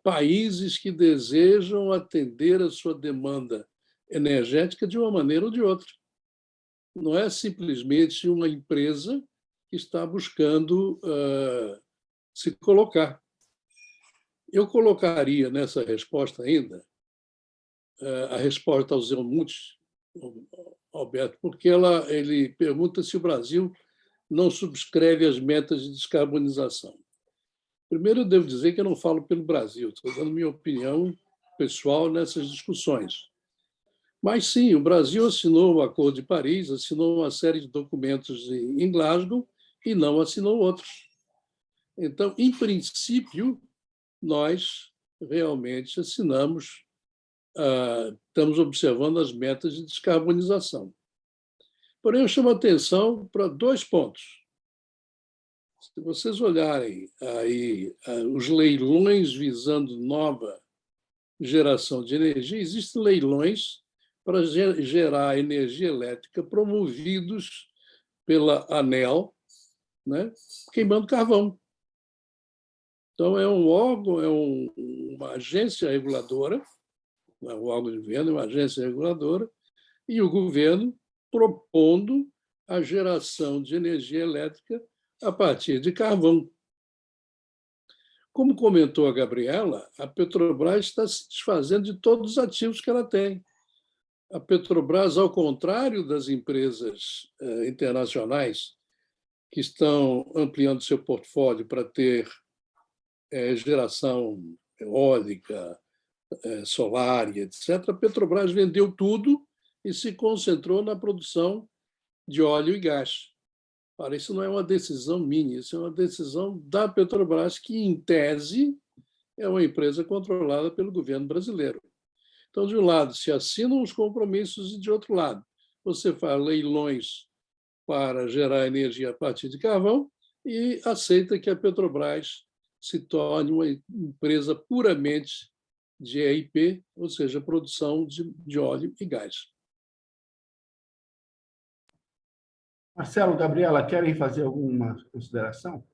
países que desejam atender a sua demanda energética de uma maneira ou de outra. Não é simplesmente uma empresa que está buscando se colocar. Eu colocaria nessa resposta ainda a resposta ao Helmut, Alberto, porque ele pergunta se o Brasil não subscreve as metas de descarbonização. Primeiro, eu devo dizer que eu não falo pelo Brasil, estou dando minha opinião pessoal nessas discussões. Mas, sim, o Brasil assinou o Acordo de Paris, assinou uma série de documentos em Glasgow e não assinou outros. Então, em princípio, nós realmente assinamos, estamos observando as metas de descarbonização. Porém, eu chamo a atenção para 2 pontos. Se vocês olharem aí os leilões visando nova geração de energia, existem leilões para gerar energia elétrica promovidos pela ANEEL, né, queimando carvão. Então, é um órgão, uma agência reguladora, não é um órgão de governo, é uma agência reguladora, e o governo propondo a geração de energia elétrica a partir de carvão. Como comentou a Gabriela, a Petrobras está se desfazendo de todos os ativos que ela tem. A Petrobras, ao contrário das empresas internacionais que estão ampliando seu portfólio para ter geração eólica, solar e etc., a Petrobras vendeu tudo e se concentrou na produção de óleo e gás. Ora, isso não é uma decisão minha, isso é uma decisão da Petrobras, que, em tese, é uma empresa controlada pelo governo brasileiro. Então, de um lado, se assinam os compromissos e, de outro lado, você faz leilões para gerar energia a partir de carvão e aceita que a Petrobras se torne uma empresa puramente de EIP, ou seja, produção de óleo e gás. Marcelo, Gabriela, querem fazer alguma consideração?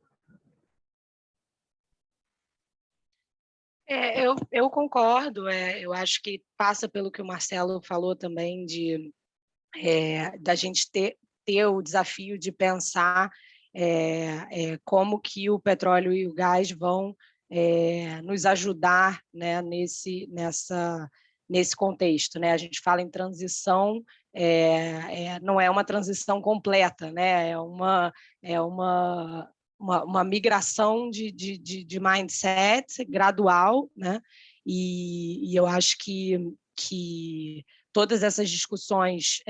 Eu concordo. Eu acho que passa pelo que o Marcelo falou também, da gente ter o desafio de pensar como que o petróleo e o gás vão nos ajudar, né, nesse contexto, né? A gente fala em transição, não é uma transição completa, né? Uma migração de mindset gradual, né? E eu acho que todas essas discussões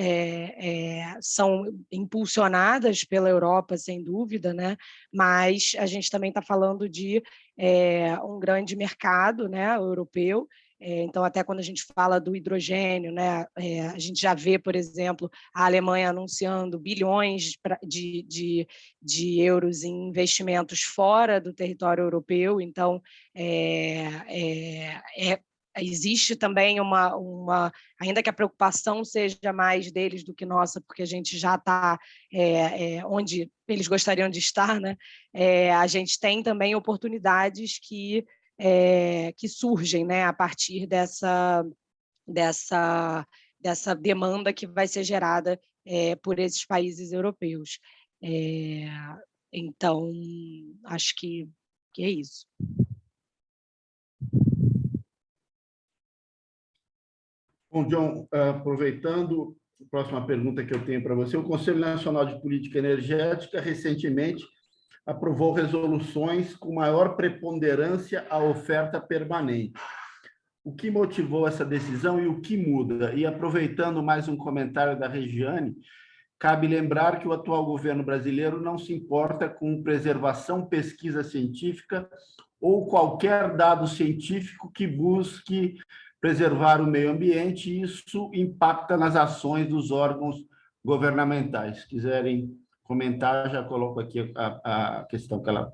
são impulsionadas pela Europa, sem dúvida, né? Mas a gente também está falando de um grande mercado, né, europeu. Então, até quando a gente fala do hidrogênio, né, a gente já vê, por exemplo, a Alemanha anunciando bilhões de euros em investimentos fora do território europeu. Então, existe também ainda que a preocupação seja mais deles do que nossa, porque a gente já está onde eles gostariam de estar, né? A gente tem também oportunidades que surgem, né, a partir dessa demanda que vai ser gerada por esses países europeus. Então, acho que é isso. Bom, John, aproveitando, a próxima pergunta que eu tenho para você. O Conselho Nacional de Política Energética recentemente aprovou resoluções com maior preponderância à oferta permanente. O que motivou essa decisão e o que muda? E aproveitando mais um comentário da Regiane, cabe lembrar que o atual governo brasileiro não se importa com preservação, pesquisa científica ou qualquer dado científico que busque preservar o meio ambiente, e isso impacta nas ações dos órgãos governamentais. Se quiserem comentar, já coloco aqui a questão que ela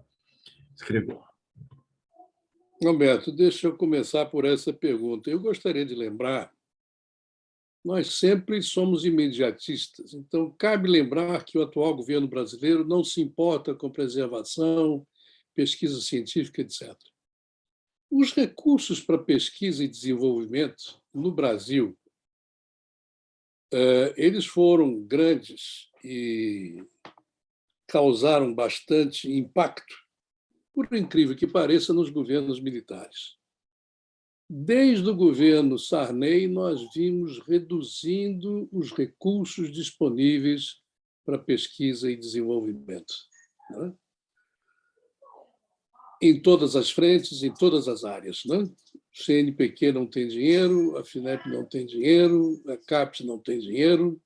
escreveu. Roberto, deixa eu começar por essa pergunta. Eu gostaria de lembrar, nós sempre somos imediatistas, então cabe lembrar que o atual governo brasileiro não se importa com preservação, pesquisa científica, etc. Os recursos para pesquisa e desenvolvimento no Brasil, eles foram grandes e causaram bastante impacto, por incrível que pareça, nos governos militares. Desde o governo Sarney, nós vimos reduzindo os recursos disponíveis para pesquisa e desenvolvimento, né? Em todas as frentes, em todas as áreas, né? O CNPq não tem dinheiro, a FINEP não tem dinheiro, a CAPES não tem dinheiro.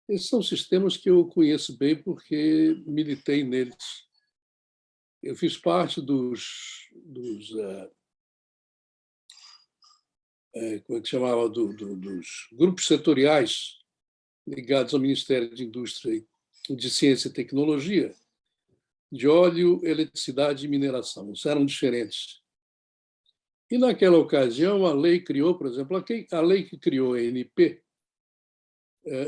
Esses são sistemas que eu conheço bem porque militei neles. Eu fiz parte dos como é que chamava, dos grupos setoriais ligados ao Ministério de Indústria e de Ciência e Tecnologia, de óleo, eletricidade e mineração. Isso eram diferentes. E, naquela ocasião, a lei criou, por exemplo, a lei que criou a ANP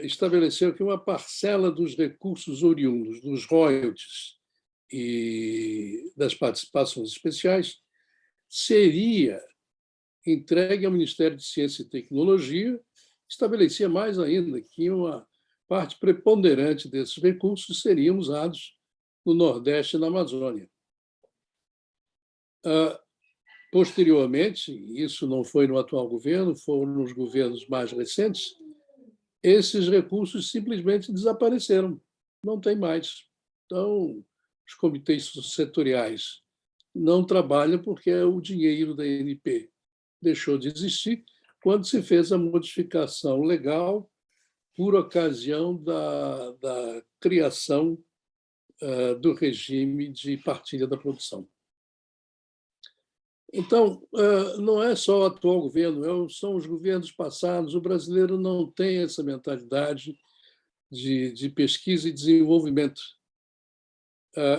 estabeleceu que uma parcela dos recursos oriundos dos royalties e das participações especiais seria entregue ao Ministério de Ciência e Tecnologia. Estabelecia mais ainda que uma parte preponderante desses recursos seriam usados no Nordeste e na Amazônia. Posteriormente, isso não foi no atual governo, foram nos governos mais recentes, esses recursos simplesmente desapareceram, não tem mais. Então, os comitês setoriais não trabalham porque o dinheiro da ANP deixou de existir quando se fez a modificação legal por ocasião da criação do regime de partilha da produção. Então, não é só o atual governo, são os governos passados. O brasileiro não tem essa mentalidade de pesquisa e desenvolvimento.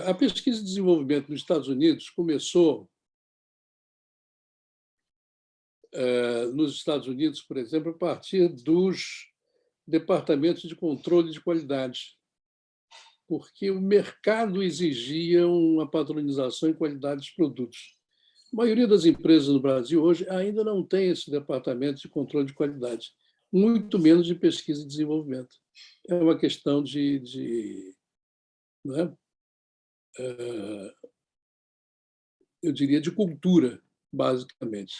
A pesquisa e desenvolvimento nos Estados Unidos começou nos Estados Unidos, por exemplo, a partir dos departamentos de controle de qualidade, porque o mercado exigia uma padronização e qualidade dos produtos. A maioria das empresas no Brasil hoje ainda não tem esse departamento de controle de qualidade, muito menos de pesquisa e desenvolvimento. É uma questão né, eu diria, de cultura, basicamente.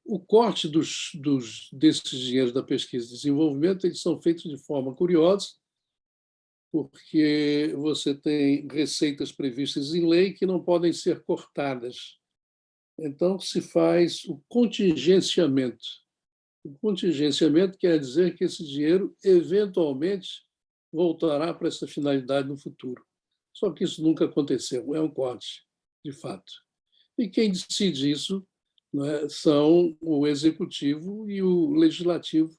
O corte desses dinheiros da pesquisa e desenvolvimento eles são feitos de forma curiosa, porque você tem receitas previstas em lei que não podem ser cortadas. Então, se faz o contingenciamento. O contingenciamento quer dizer que esse dinheiro, eventualmente, voltará para essa finalidade no futuro. Só que isso nunca aconteceu, é um corte, de fato. E quem decide isso, né, são o executivo e o legislativo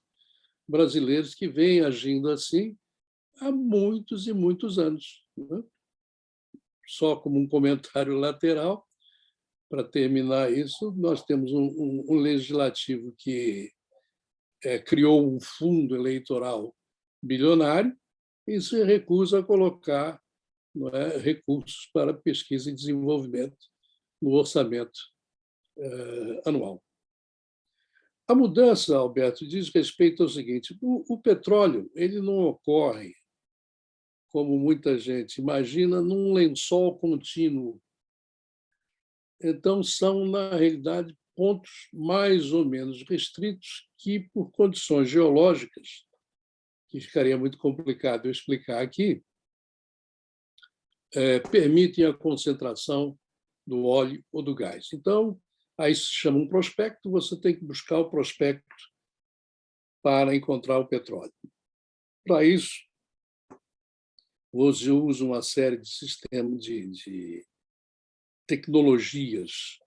brasileiros que vêm agindo assim há muitos e muitos anos. Né? Só como um comentário lateral, para terminar isso, nós temos um legislativo que criou um fundo eleitoral bilionário e se recusa a colocar recursos para pesquisa e desenvolvimento no orçamento anual. A mudança, Alberto, diz respeito ao seguinte: o petróleo ele não ocorre, como muita gente imagina, num lençol contínuo. Então, são, na realidade, pontos mais ou menos restritos que, por condições geológicas, que ficaria muito complicado eu explicar aqui, permitem a concentração do óleo ou do gás. Então, aí se chama um prospecto, você tem que buscar o prospecto para encontrar o petróleo. Para isso, você usa uma série de sistemas de tecnologias,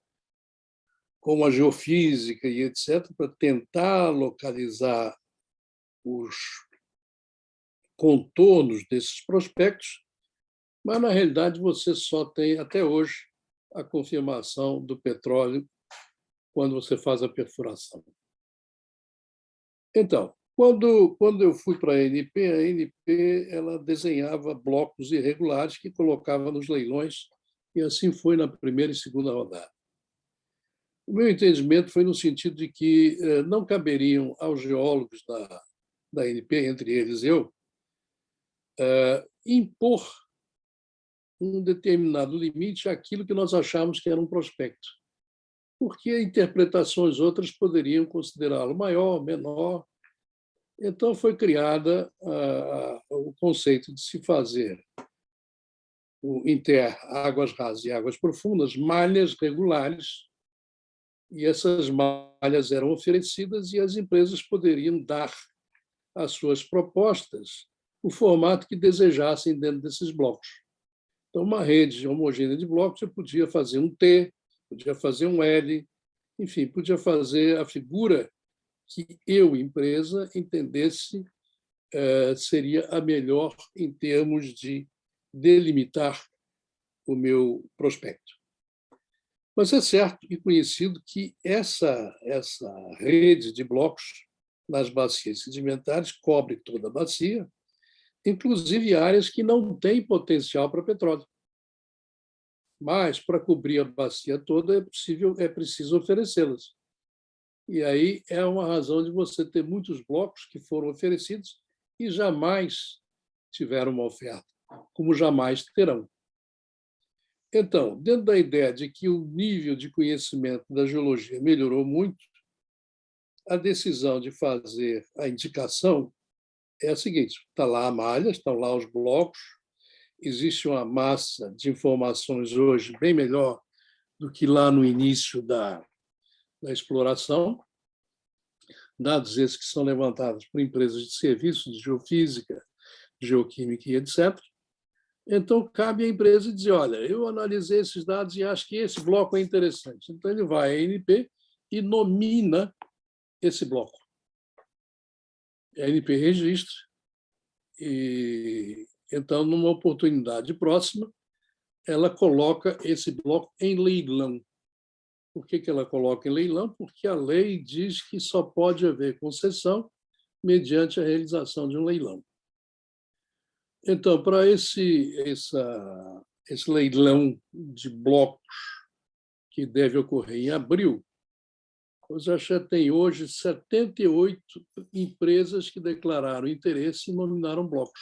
como a geofísica e etc., para tentar localizar os contornos desses prospectos, mas, na realidade, você só tem, até hoje, a confirmação do petróleo quando você faz a perfuração. Então, quando eu fui para a ANP ela desenhava blocos irregulares que colocava nos leilões, e assim foi na primeira e segunda rodada. O meu entendimento foi no sentido de que não caberiam aos geólogos da ANP, entre eles eu, impor um determinado limite àquilo que nós achávamos que era um prospecto, porque interpretações outras poderiam considerá-lo maior, menor. Então, foi criada o conceito de se fazer em terra, águas rasas e águas profundas, malhas regulares, e essas malhas eram oferecidas e as empresas poderiam dar às suas propostas o formato que desejassem dentro desses blocos. Então, uma rede homogênea de blocos, você podia fazer um T, podia fazer um L, enfim, podia fazer a figura que eu, empresa, entendesse seria a melhor em termos de delimitar o meu prospecto. Mas é certo e conhecido que essa rede de blocos nas bacias sedimentares cobre toda a bacia, inclusive áreas que não têm potencial para petróleo. Mas, para cobrir a bacia toda, é preciso oferecê-las. E aí é uma razão de você ter muitos blocos que foram oferecidos e jamais tiveram uma oferta, como jamais terão. Então, dentro da ideia de que o nível de conhecimento da geologia melhorou muito, a decisão de fazer a indicação é a seguinte: está lá a malha, estão lá os blocos, existe uma massa de informações hoje bem melhor do que lá no início da exploração, dados esses que são levantados por empresas de serviços de geofísica, geoquímica e etc. Então, cabe à empresa dizer: olha, eu analisei esses dados e acho que esse bloco é interessante. Então, ele vai à ANP e nomina esse bloco. A ANP registra e, então, numa oportunidade próxima, ela coloca esse bloco em leilão. Por que ela coloca em leilão? Porque a lei diz que só pode haver concessão mediante a realização de um leilão. Então, para esse leilão de blocos que deve ocorrer em abril, você já tem hoje 78 empresas que declararam interesse e nominaram blocos,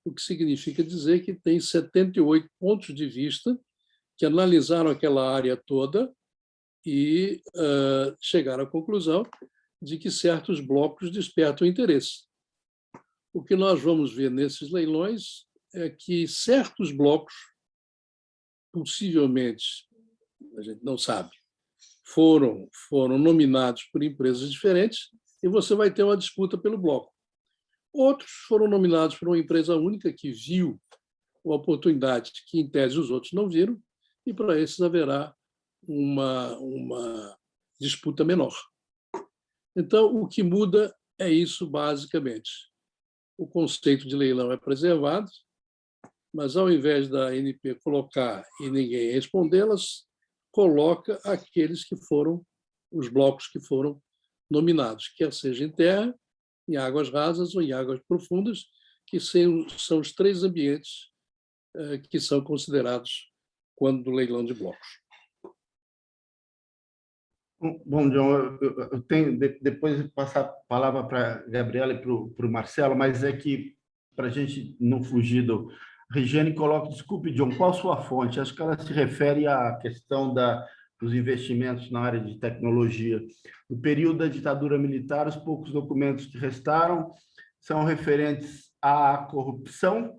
o que significa dizer que tem 78 pontos de vista que analisaram aquela área toda e chegaram à conclusão de que certos blocos despertam interesse. O que nós vamos ver nesses leilões é que certos blocos, possivelmente, a gente não sabe, foram nominados por empresas diferentes e você vai ter uma disputa pelo bloco. Outros foram nominados por uma empresa única que viu uma oportunidade que, em tese, os outros não viram, e para esses haverá uma disputa menor. Então, o que muda é isso, basicamente. O conceito de leilão é preservado, mas, ao invés da ANP colocar e ninguém respondê-las, coloca aqueles que foram os blocos que foram nominados, quer seja em terra, em águas rasas ou em águas profundas, que são os 3 ambientes que são considerados quando do leilão de blocos. Bom, John, eu tenho depois de passar a palavra para a Gabriela e para o Marcelo, mas é que, para a gente não fugir do... Regiane coloca, desculpe, John, qual a sua fonte? Acho que ela se refere à questão dos investimentos na área de tecnologia. No período da ditadura militar, os poucos documentos que restaram são referentes à corrupção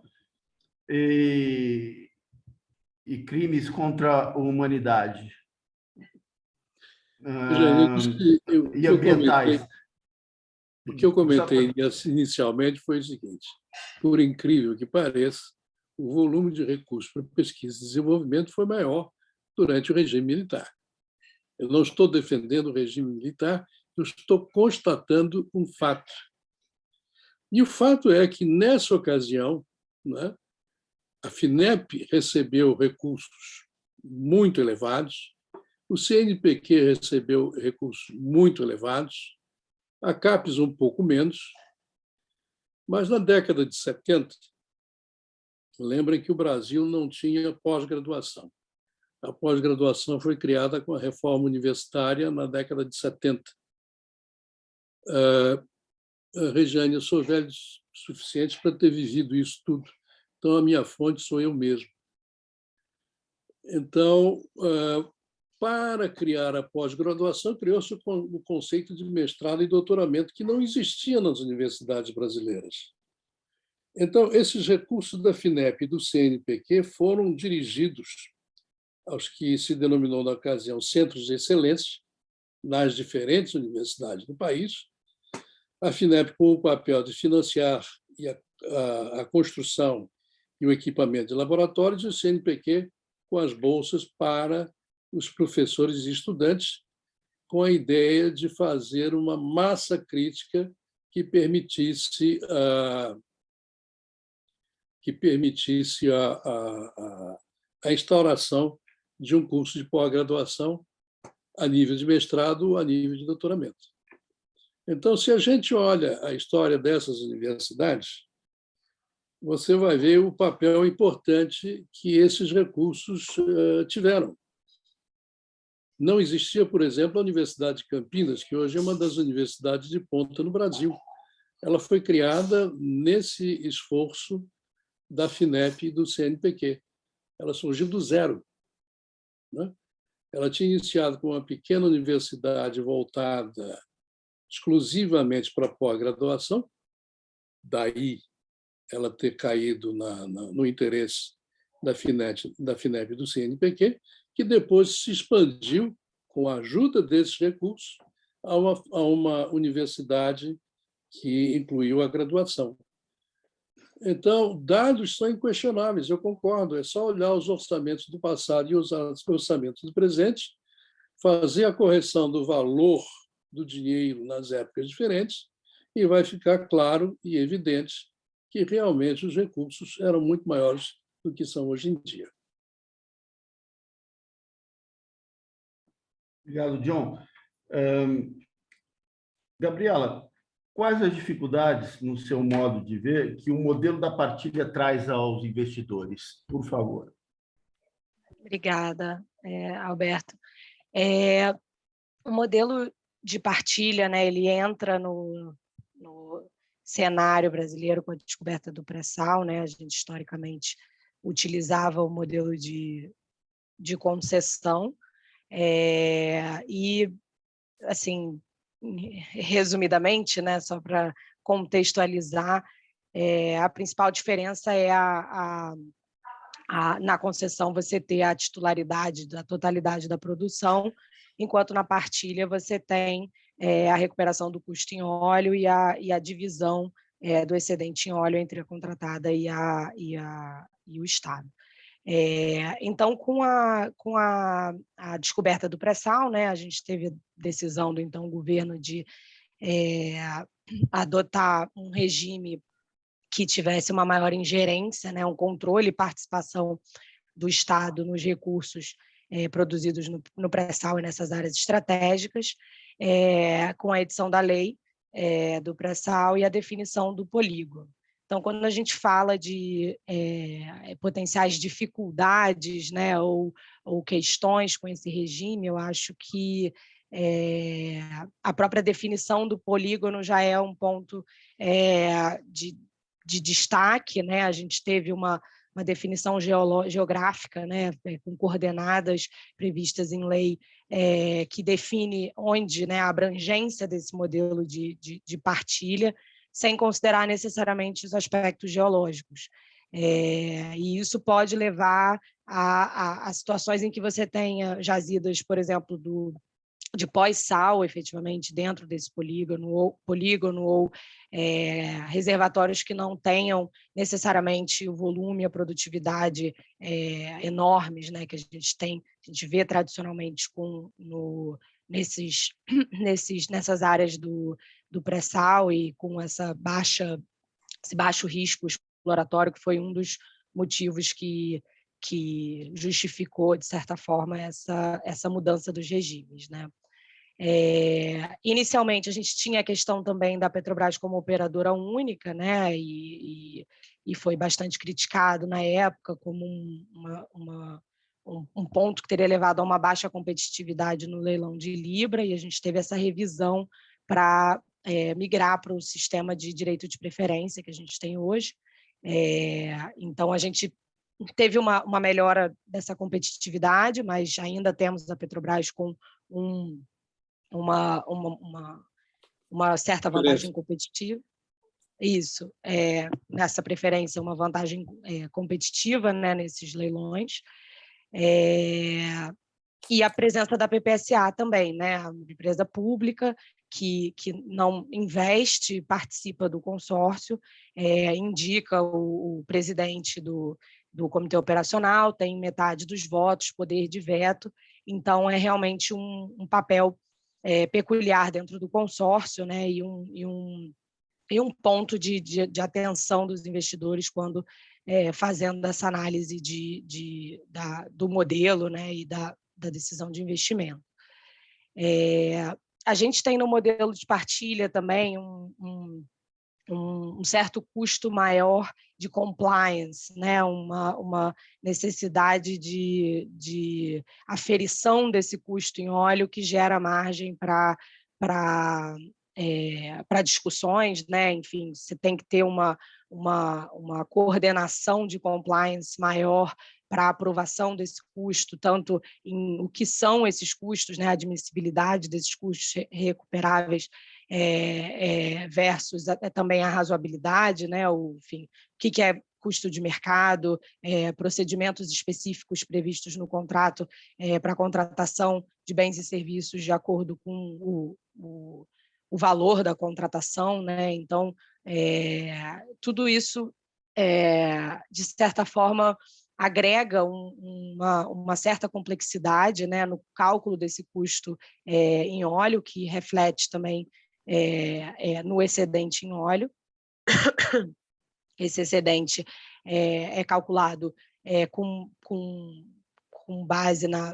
e crimes contra a humanidade. E ambientais. O que eu comentei inicialmente foi o seguinte: por incrível que pareça, o volume de recursos para pesquisa e desenvolvimento foi maior durante o regime militar. Eu não estou defendendo o regime militar, eu estou constatando um fato. E o fato é que, nessa ocasião, né, a FINEP recebeu recursos muito elevados, o CNPq recebeu recursos muito elevados, a CAPES um pouco menos, mas na década de 70, lembrem que o Brasil não tinha pós-graduação. A pós-graduação foi criada com a reforma universitária na década de 70. Regiane, eu sou velho o suficiente para ter vivido isso tudo, então a minha fonte sou eu mesmo. Então, para criar a pós-graduação, criou-se o conceito de mestrado e doutoramento, que não existia nas universidades brasileiras. Então, esses recursos da FINEP e do CNPq foram dirigidos aos que se denominou na ocasião centros de excelência nas diferentes universidades do país. A FINEP com o papel de financiar a construção e o equipamento de laboratórios, e o CNPq com as bolsas para os professores e estudantes, com a ideia de fazer uma massa crítica que permitisse a instauração de um curso de pós-graduação a nível de mestrado ou a nível de doutoramento. Então, se a gente olha a história dessas universidades, você vai ver o papel importante que esses recursos tiveram. Não existia, por exemplo, a Universidade de Campinas, que hoje é uma das universidades de ponta no Brasil. Ela foi criada nesse esforço da FINEP e do CNPq. Ela surgiu do zero, né? Ela tinha iniciado com uma pequena universidade voltada exclusivamente para a pós-graduação, daí ela ter caído no interesse da FINEP e do CNPq, que depois se expandiu, com a ajuda desses recursos, a uma universidade que incluiu a graduação. Então, dados são inquestionáveis, eu concordo, é só olhar os orçamentos do passado e os orçamentos do presente, fazer a correção do valor do dinheiro nas épocas diferentes, e vai ficar claro e evidente que realmente os recursos eram muito maiores do que são hoje em dia. Obrigado, John. Gabriela, quais as dificuldades, no seu modo de ver, que o modelo da partilha traz aos investidores? Por favor. Obrigada, Alberto. O modelo de partilha, né, ele entra no cenário brasileiro com a descoberta do pré-sal, né? A gente historicamente utilizava o modelo de concessão, e, assim, resumidamente, né, só para contextualizar, a principal diferença é na concessão você ter a titularidade da totalidade da produção, enquanto na partilha você tem a recuperação do custo em óleo e a divisão do excedente em óleo entre a contratada e o Estado. Então, com a descoberta do pré-sal, né, a gente teve a decisão do então governo de adotar um regime que tivesse uma maior ingerência, né, um controle e participação do Estado nos recursos produzidos no pré-sal e nessas áreas estratégicas, com a edição da lei do pré-sal e a definição do polígono. Então, quando a gente fala de potenciais dificuldades, né, ou questões com esse regime, eu acho que a própria definição do polígono já é um ponto de destaque, né? A gente teve uma definição geográfica, né, com coordenadas previstas em lei, que define onde, né, a abrangência desse modelo de partilha, sem considerar necessariamente os aspectos geológicos. E isso pode levar a situações em que você tenha jazidas, por exemplo, de pós-sal, efetivamente, dentro desse polígono ou reservatórios que não tenham necessariamente o volume e a produtividade enormes, né, que a gente vê tradicionalmente nessas áreas do pré-sal e com esse baixo risco exploratório, que foi um dos motivos que justificou, de certa forma, essa mudança dos regimes, né? Inicialmente, a gente tinha a questão também da Petrobras como operadora única, né? E foi bastante criticado na época como um ponto que teria levado a uma baixa competitividade no leilão de Libra, e a gente teve essa revisão para migrar para o sistema de direito de preferência que a gente tem hoje. Então, a gente teve uma melhora dessa competitividade, mas ainda temos a Petrobras com uma certa vantagem competitiva. Isso, nessa preferência, uma vantagem competitiva, né, nesses leilões. E a presença da PPSA também, né, uma empresa pública que não investe, participa do consórcio, indica o presidente do comitê operacional, tem metade dos votos, poder de veto, então é realmente um papel peculiar dentro do consórcio, né, e um ponto de atenção dos investidores quando fazendo essa análise do modelo, né, e da decisão de investimento. A gente tem no modelo de partilha também um certo custo maior de compliance, né? uma necessidade de aferição desse custo em óleo que gera margem para discussões, né? Enfim, você tem que ter uma coordenação de compliance maior para a aprovação desse custo, tanto em o que são esses custos, né, a admissibilidade desses custos recuperáveis versus também a razoabilidade, né, o que é custo de mercado, procedimentos específicos previstos no contrato para a contratação de bens e serviços de acordo com o valor da contratação, né? Então, tudo isso, de certa forma, agrega uma certa complexidade, né, no cálculo desse custo em óleo, que reflete também no excedente em óleo. Esse excedente é calculado com base na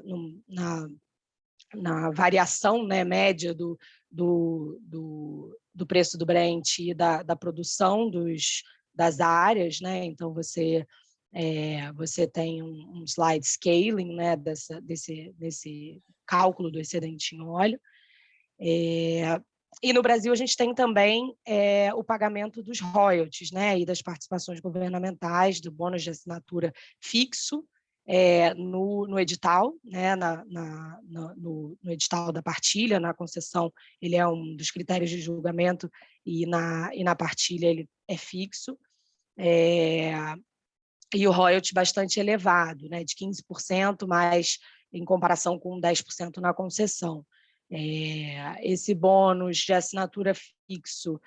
variação, né, média do preço do Brent e da produção das áreas, né? Então, você você tem um slide scaling, né, desse cálculo do excedente em óleo. E no Brasil a gente tem também o pagamento dos royalties, né, e das participações governamentais, do bônus de assinatura fixo no edital, né, no edital da partilha. Na concessão ele é um dos critérios de julgamento e na partilha ele é fixo. E o royalty bastante elevado, né, de 15%, mais em comparação com 10% na concessão. Esse bônus de assinatura fixo,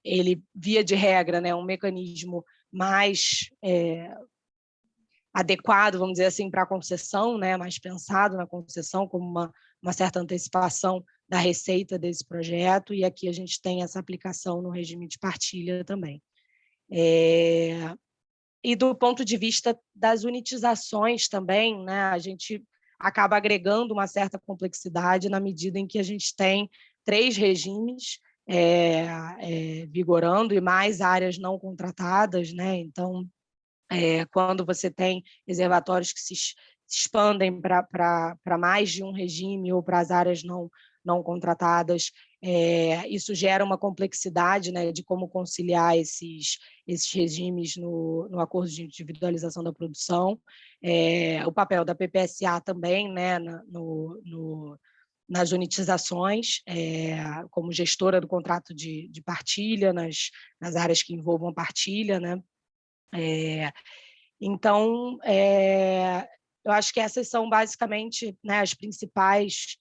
ele, via de regra, né, um mecanismo mais adequado, vamos dizer assim, para a concessão, né, mais pensado na concessão, como uma certa antecipação da receita desse projeto, e aqui a gente tem essa aplicação no regime de partilha também. E do ponto de vista das unitizações também, né, a gente acaba agregando uma certa complexidade na medida em que a gente tem 3 regimes vigorando e mais áreas não contratadas, né? Então, quando você tem reservatórios que se expandem para mais de um regime ou para as áreas não contratadas, isso gera uma complexidade, né, de como conciliar esses regimes no acordo de individualização da produção. O papel da PPSA também, né, nas unitizações, como gestora do contrato de partilha, nas áreas que envolvam partilha, né? Então, eu acho que essas são basicamente, né, os principais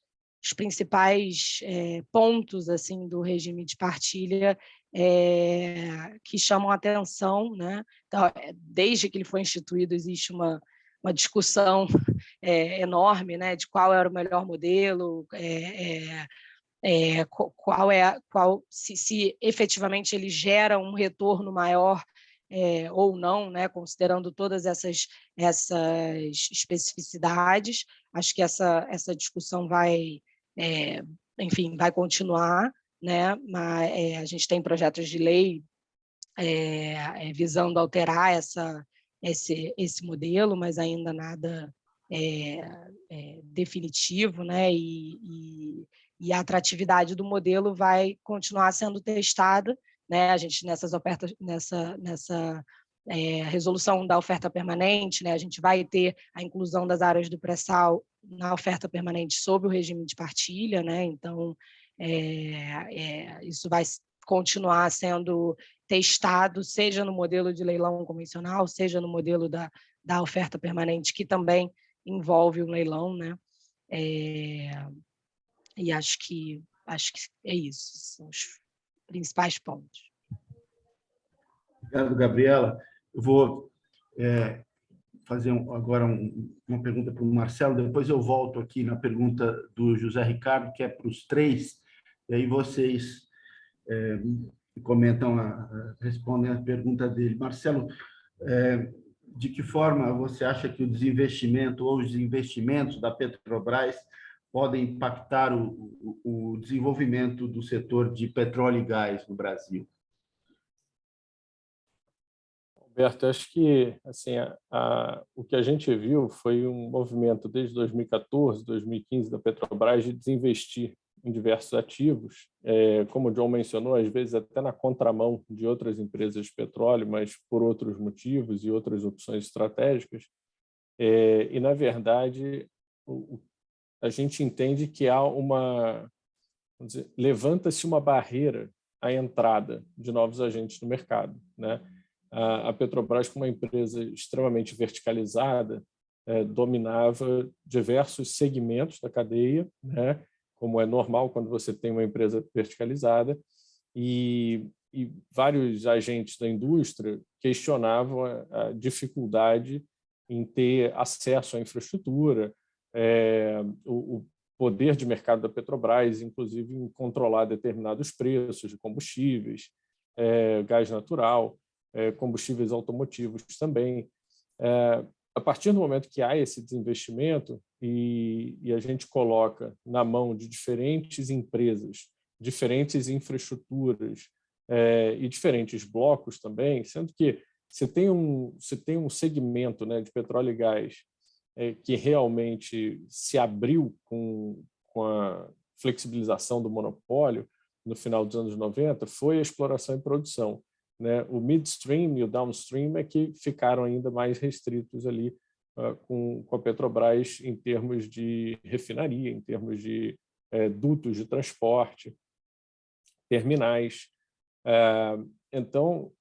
pontos assim do regime de partilha que chamam a atenção, né? Então, desde que ele foi instituído, existe uma discussão enorme, né, de qual era o melhor modelo, se efetivamente ele gera um retorno maior ou não, né, considerando todas essas especificidades. Acho que essa discussão vai continuar, né? Mas a gente tem projetos de lei visando alterar esse modelo, mas ainda nada definitivo, né? E a atratividade do modelo vai continuar sendo testada, né? A gente nessas ofertas, nessa resolução da oferta permanente, né? A gente vai ter a inclusão das áreas do pré-sal na oferta permanente sob o regime de partilha, né? Então isso vai continuar sendo testado, seja no modelo de leilão convencional, seja no modelo da oferta permanente, que também envolve o leilão, né? E acho que é isso, são os principais pontos. Obrigado, Gabriela. Eu vou fazer agora uma pergunta para o Marcelo, depois eu volto aqui na pergunta do José Ricardo, que é para os 3, e aí vocês respondem a pergunta dele. Marcelo, de que forma você acha que o desinvestimento ou os investimentos da Petrobras podem impactar o desenvolvimento do setor de petróleo e gás no Brasil? Alberto, acho que assim, o que a gente viu foi um movimento desde 2014, 2015 da Petrobras de desinvestir em diversos ativos, como o John mencionou, às vezes até na contramão de outras empresas de petróleo, mas por outros motivos e outras opções estratégicas. E, na verdade, a gente entende que há levanta-se uma barreira à entrada de novos agentes no mercado, né? A Petrobras, como uma empresa extremamente verticalizada, dominava diversos segmentos da cadeia, né? Como é normal quando você tem uma empresa verticalizada, e vários agentes da indústria questionavam a dificuldade em ter acesso à infraestrutura, o poder de mercado da Petrobras, inclusive em controlar determinados preços de combustíveis, gás natural, combustíveis automotivos também. A partir do momento que há esse desinvestimento e a gente coloca na mão de diferentes empresas, diferentes infraestruturas e diferentes blocos também, sendo que se tem um segmento, né, de petróleo e gás que realmente se abriu com a flexibilização do monopólio no final dos anos 90, foi a exploração e produção, né? O midstream e o downstream é que ficaram ainda mais restritos ali com a Petrobras em termos de refinaria, em termos de dutos de transporte, terminais. Então,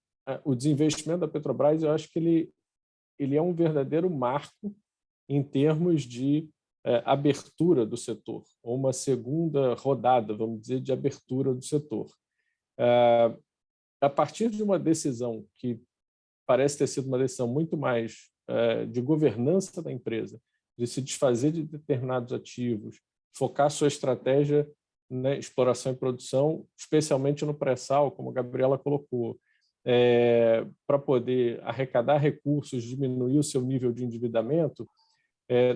o desinvestimento da Petrobras, eu acho que ele é um verdadeiro marco em termos de abertura do setor, ou uma segunda rodada, vamos dizer, de abertura do setor. A partir de uma decisão que parece ter sido uma decisão muito mais de governança da empresa, de se desfazer de determinados ativos, focar sua estratégia na exploração e produção, especialmente no pré-sal, como a Gabriela colocou, para poder arrecadar recursos, diminuir o seu nível de endividamento.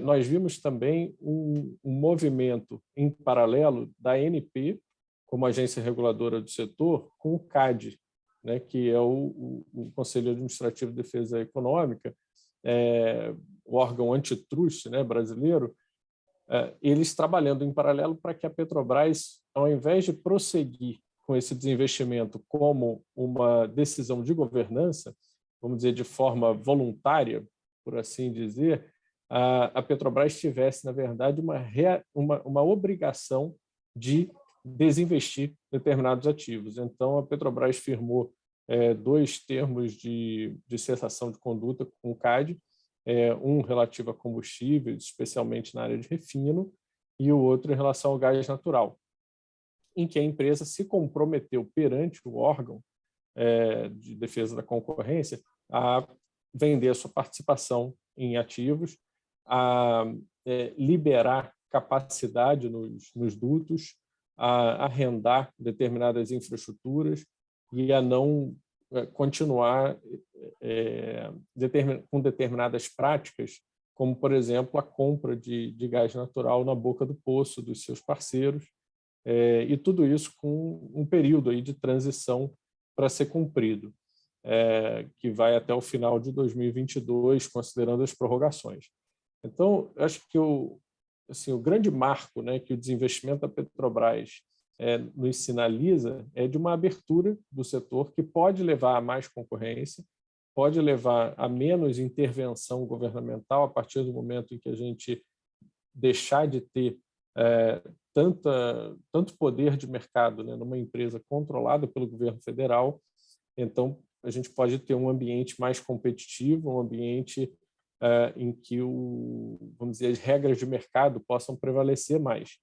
Nós vimos também um movimento em paralelo da ANP, como agência reguladora do setor, com o CAD, né, que é o Conselho Administrativo de Defesa Econômica, o órgão antitrust, né, brasileiro, eles trabalhando em paralelo para que a Petrobras, ao invés de prosseguir com esse desinvestimento como uma decisão de governança, vamos dizer, de forma voluntária, por assim dizer, a Petrobras tivesse, na verdade, uma obrigação de desinvestir determinados ativos. Então, a Petrobras firmou 2 termos de cessação de conduta com o CAD, um relativo a combustíveis, especialmente na área de refino, e o outro em relação ao gás natural, em que a empresa se comprometeu perante o órgão de defesa da concorrência a vender a sua participação em ativos, a liberar capacidade nos dutos, a arrendar determinadas infraestruturas e a não continuar com determinadas práticas, como, por exemplo, a compra de gás natural na boca do poço dos seus parceiros, e tudo isso com um período aí de transição para ser cumprido, que vai até o final de 2022, considerando as prorrogações. Então, eu acho que o grande marco, né, que o desinvestimento da Petrobras nos sinaliza é de uma abertura do setor que pode levar a mais concorrência, pode levar a menos intervenção governamental a partir do momento em que a gente deixar de ter tanto poder de mercado, né, numa empresa controlada pelo governo federal. Então, a gente pode ter um ambiente mais competitivo, um ambiente em que vamos dizer, as regras de mercado possam prevalecer mais.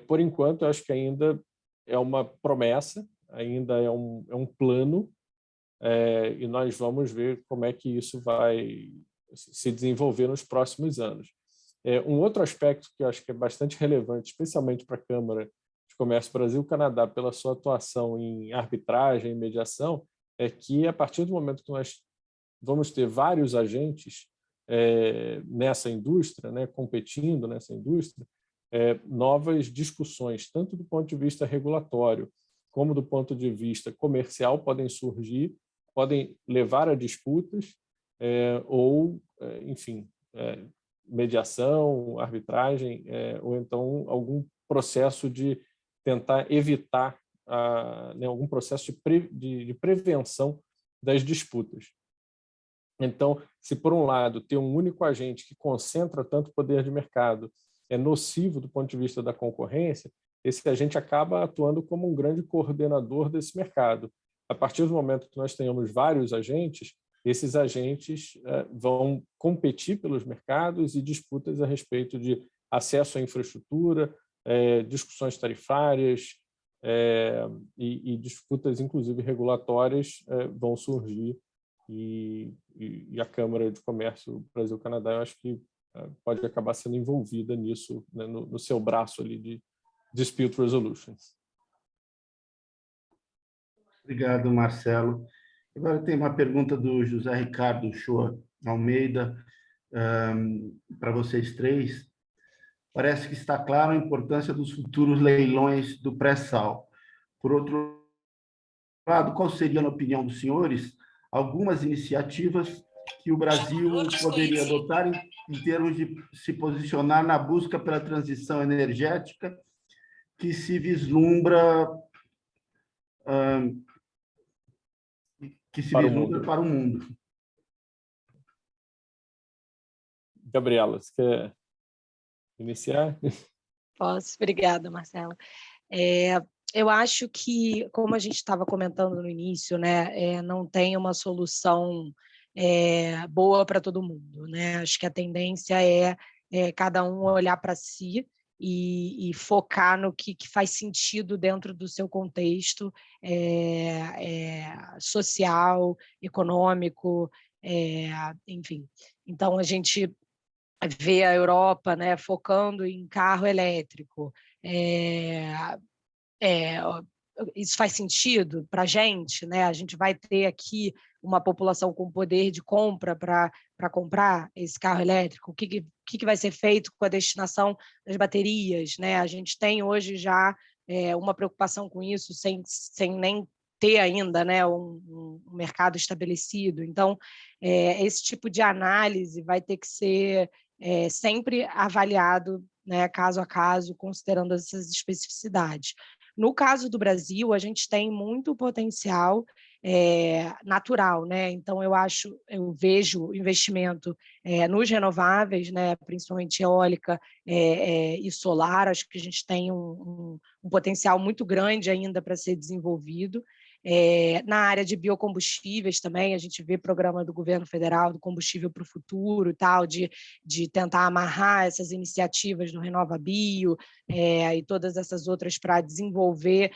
Por enquanto, eu acho que ainda é uma promessa, ainda é um plano, e nós vamos ver como é que isso vai se desenvolver nos próximos anos. Um outro aspecto que eu acho que é bastante relevante, especialmente para a Câmara de Comércio Brasil-Canadá, pela sua atuação em arbitragem e mediação, é que, a partir do momento que nós vamos ter vários agentes nessa indústria, né, competindo nessa indústria, novas discussões, tanto do ponto de vista regulatório como do ponto de vista comercial, podem surgir, podem levar a disputas ou, enfim, mediação, arbitragem, ou então algum processo de tentar evitar algum processo de prevenção das disputas. Então, se por um lado ter um único agente que concentra tanto poder de mercado é nocivo do ponto de vista da concorrência, esse agente acaba atuando como um grande coordenador desse mercado. A partir do momento que nós tenhamos vários agentes, esses agentes vão competir pelos mercados e disputas a respeito de acesso à infraestrutura, discussões tarifárias e disputas, inclusive regulatórias, vão surgir. E a Câmara de Comércio Brasil-Canadá, eu acho que pode acabar sendo envolvida nisso, né, no seu braço ali de dispute resolutions. Obrigado, Marcelo. Agora tem uma pergunta do José Ricardo Shoa Almeida para vocês três. Parece que está clara a importância dos futuros leilões do pré-sal. Por outro lado, qual seria, na opinião dos senhores, algumas iniciativas que o Brasil poderia adotar em termos de se posicionar na busca pela transição energética que se vislumbra para o mundo. Gabriela, você quer iniciar? Posso, obrigada, Marcelo. Eu acho que, como a gente estava comentando no início, né, não tem uma solução boa para todo mundo, né? Acho que a tendência é cada um olhar para si e focar no que faz sentido dentro do seu contexto social, econômico, enfim. Então, a gente vê a Europa, né, focando em carro elétrico. Isso faz sentido para a gente, né? A gente vai ter aqui uma população com poder de compra para comprar esse carro elétrico? O que vai ser feito com a destinação das baterias, né? A gente tem hoje já uma preocupação com isso, sem nem ter ainda, né, um mercado estabelecido. Então, esse tipo de análise vai ter que ser sempre avaliado, né, caso a caso, considerando essas especificidades. No caso do Brasil, a gente tem muito potencial natural, né? Então eu vejo investimento nos renováveis, né? Principalmente eólica e solar. Acho que a gente tem um potencial muito grande ainda para ser desenvolvido. Na área de biocombustíveis também, a gente vê programa do governo federal, do combustível para o futuro, tal, de tentar amarrar essas iniciativas do Renova Bio e todas essas outras para desenvolver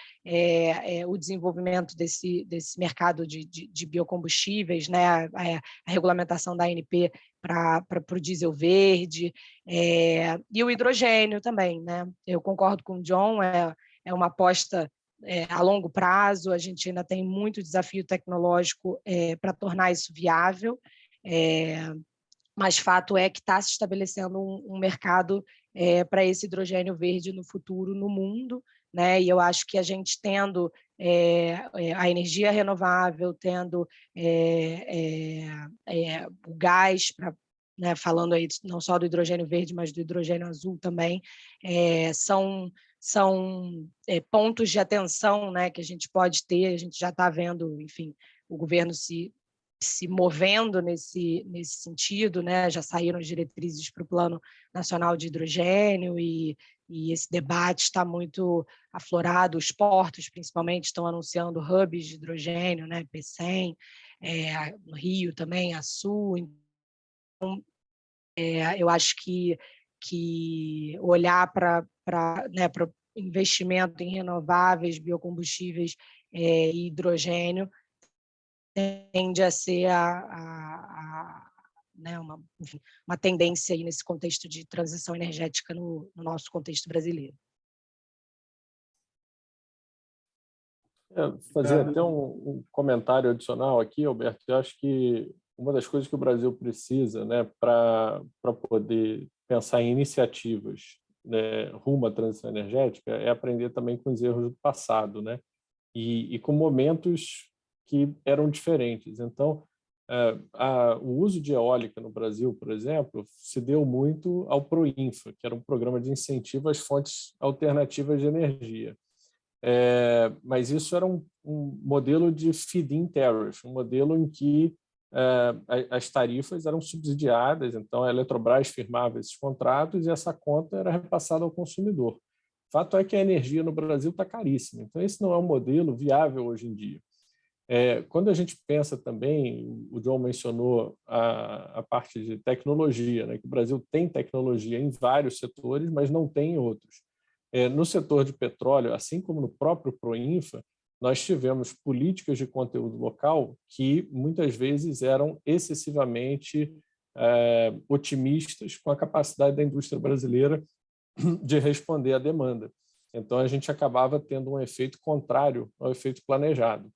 o desenvolvimento desse mercado de biocombustíveis, né? A regulamentação da ANP para o diesel verde, e o hidrogênio também, né? Eu concordo com o John, é uma aposta a longo prazo, a gente ainda tem muito desafio tecnológico para tornar isso viável, mas fato é que está se estabelecendo um mercado para esse hidrogênio verde no futuro no mundo, né? E eu acho que a gente tendo a energia renovável, tendo o gás, né, falando aí não só do hidrogênio verde, mas do hidrogênio azul também, são pontos de atenção, né, que a gente pode ter. A gente já está vendo, enfim, o governo se movendo nesse sentido, né? Já saíram as diretrizes para o Plano Nacional de Hidrogênio e esse debate está muito aflorado. Os portos, principalmente, estão anunciando hubs de hidrogênio, né? Pecém, no Rio também, a Sul. Então, eu acho que olhar para o investimento em renováveis, biocombustíveis e hidrogênio tende a ser né, uma tendência aí nesse contexto de transição energética no nosso contexto brasileiro. Fazer até um comentário adicional aqui, Alberto. Eu acho que uma das coisas que o Brasil precisa, né, para poder pensar em iniciativas, né, rumo à transição energética, é aprender também com os erros do passado, né, e com momentos que eram diferentes. Então, o uso de eólica no Brasil, por exemplo, se deu muito ao Proinfa, que era um programa de incentivo às fontes alternativas de energia. Mas isso era um modelo de feed-in tariff, um modelo em que as tarifas eram subsidiadas, então a Eletrobras firmava esses contratos e essa conta era repassada ao consumidor. O fato é que a energia no Brasil está caríssima, então esse não é um modelo viável hoje em dia. Quando a gente pensa também, o John mencionou a parte de tecnologia, né, que o Brasil tem tecnologia em vários setores, mas não tem em outros. No setor de petróleo, assim como no próprio Proinfa, nós tivemos políticas de conteúdo local que muitas vezes eram excessivamente otimistas com a capacidade da indústria brasileira de responder à demanda. Então, a gente acabava tendo um efeito contrário ao efeito planejado.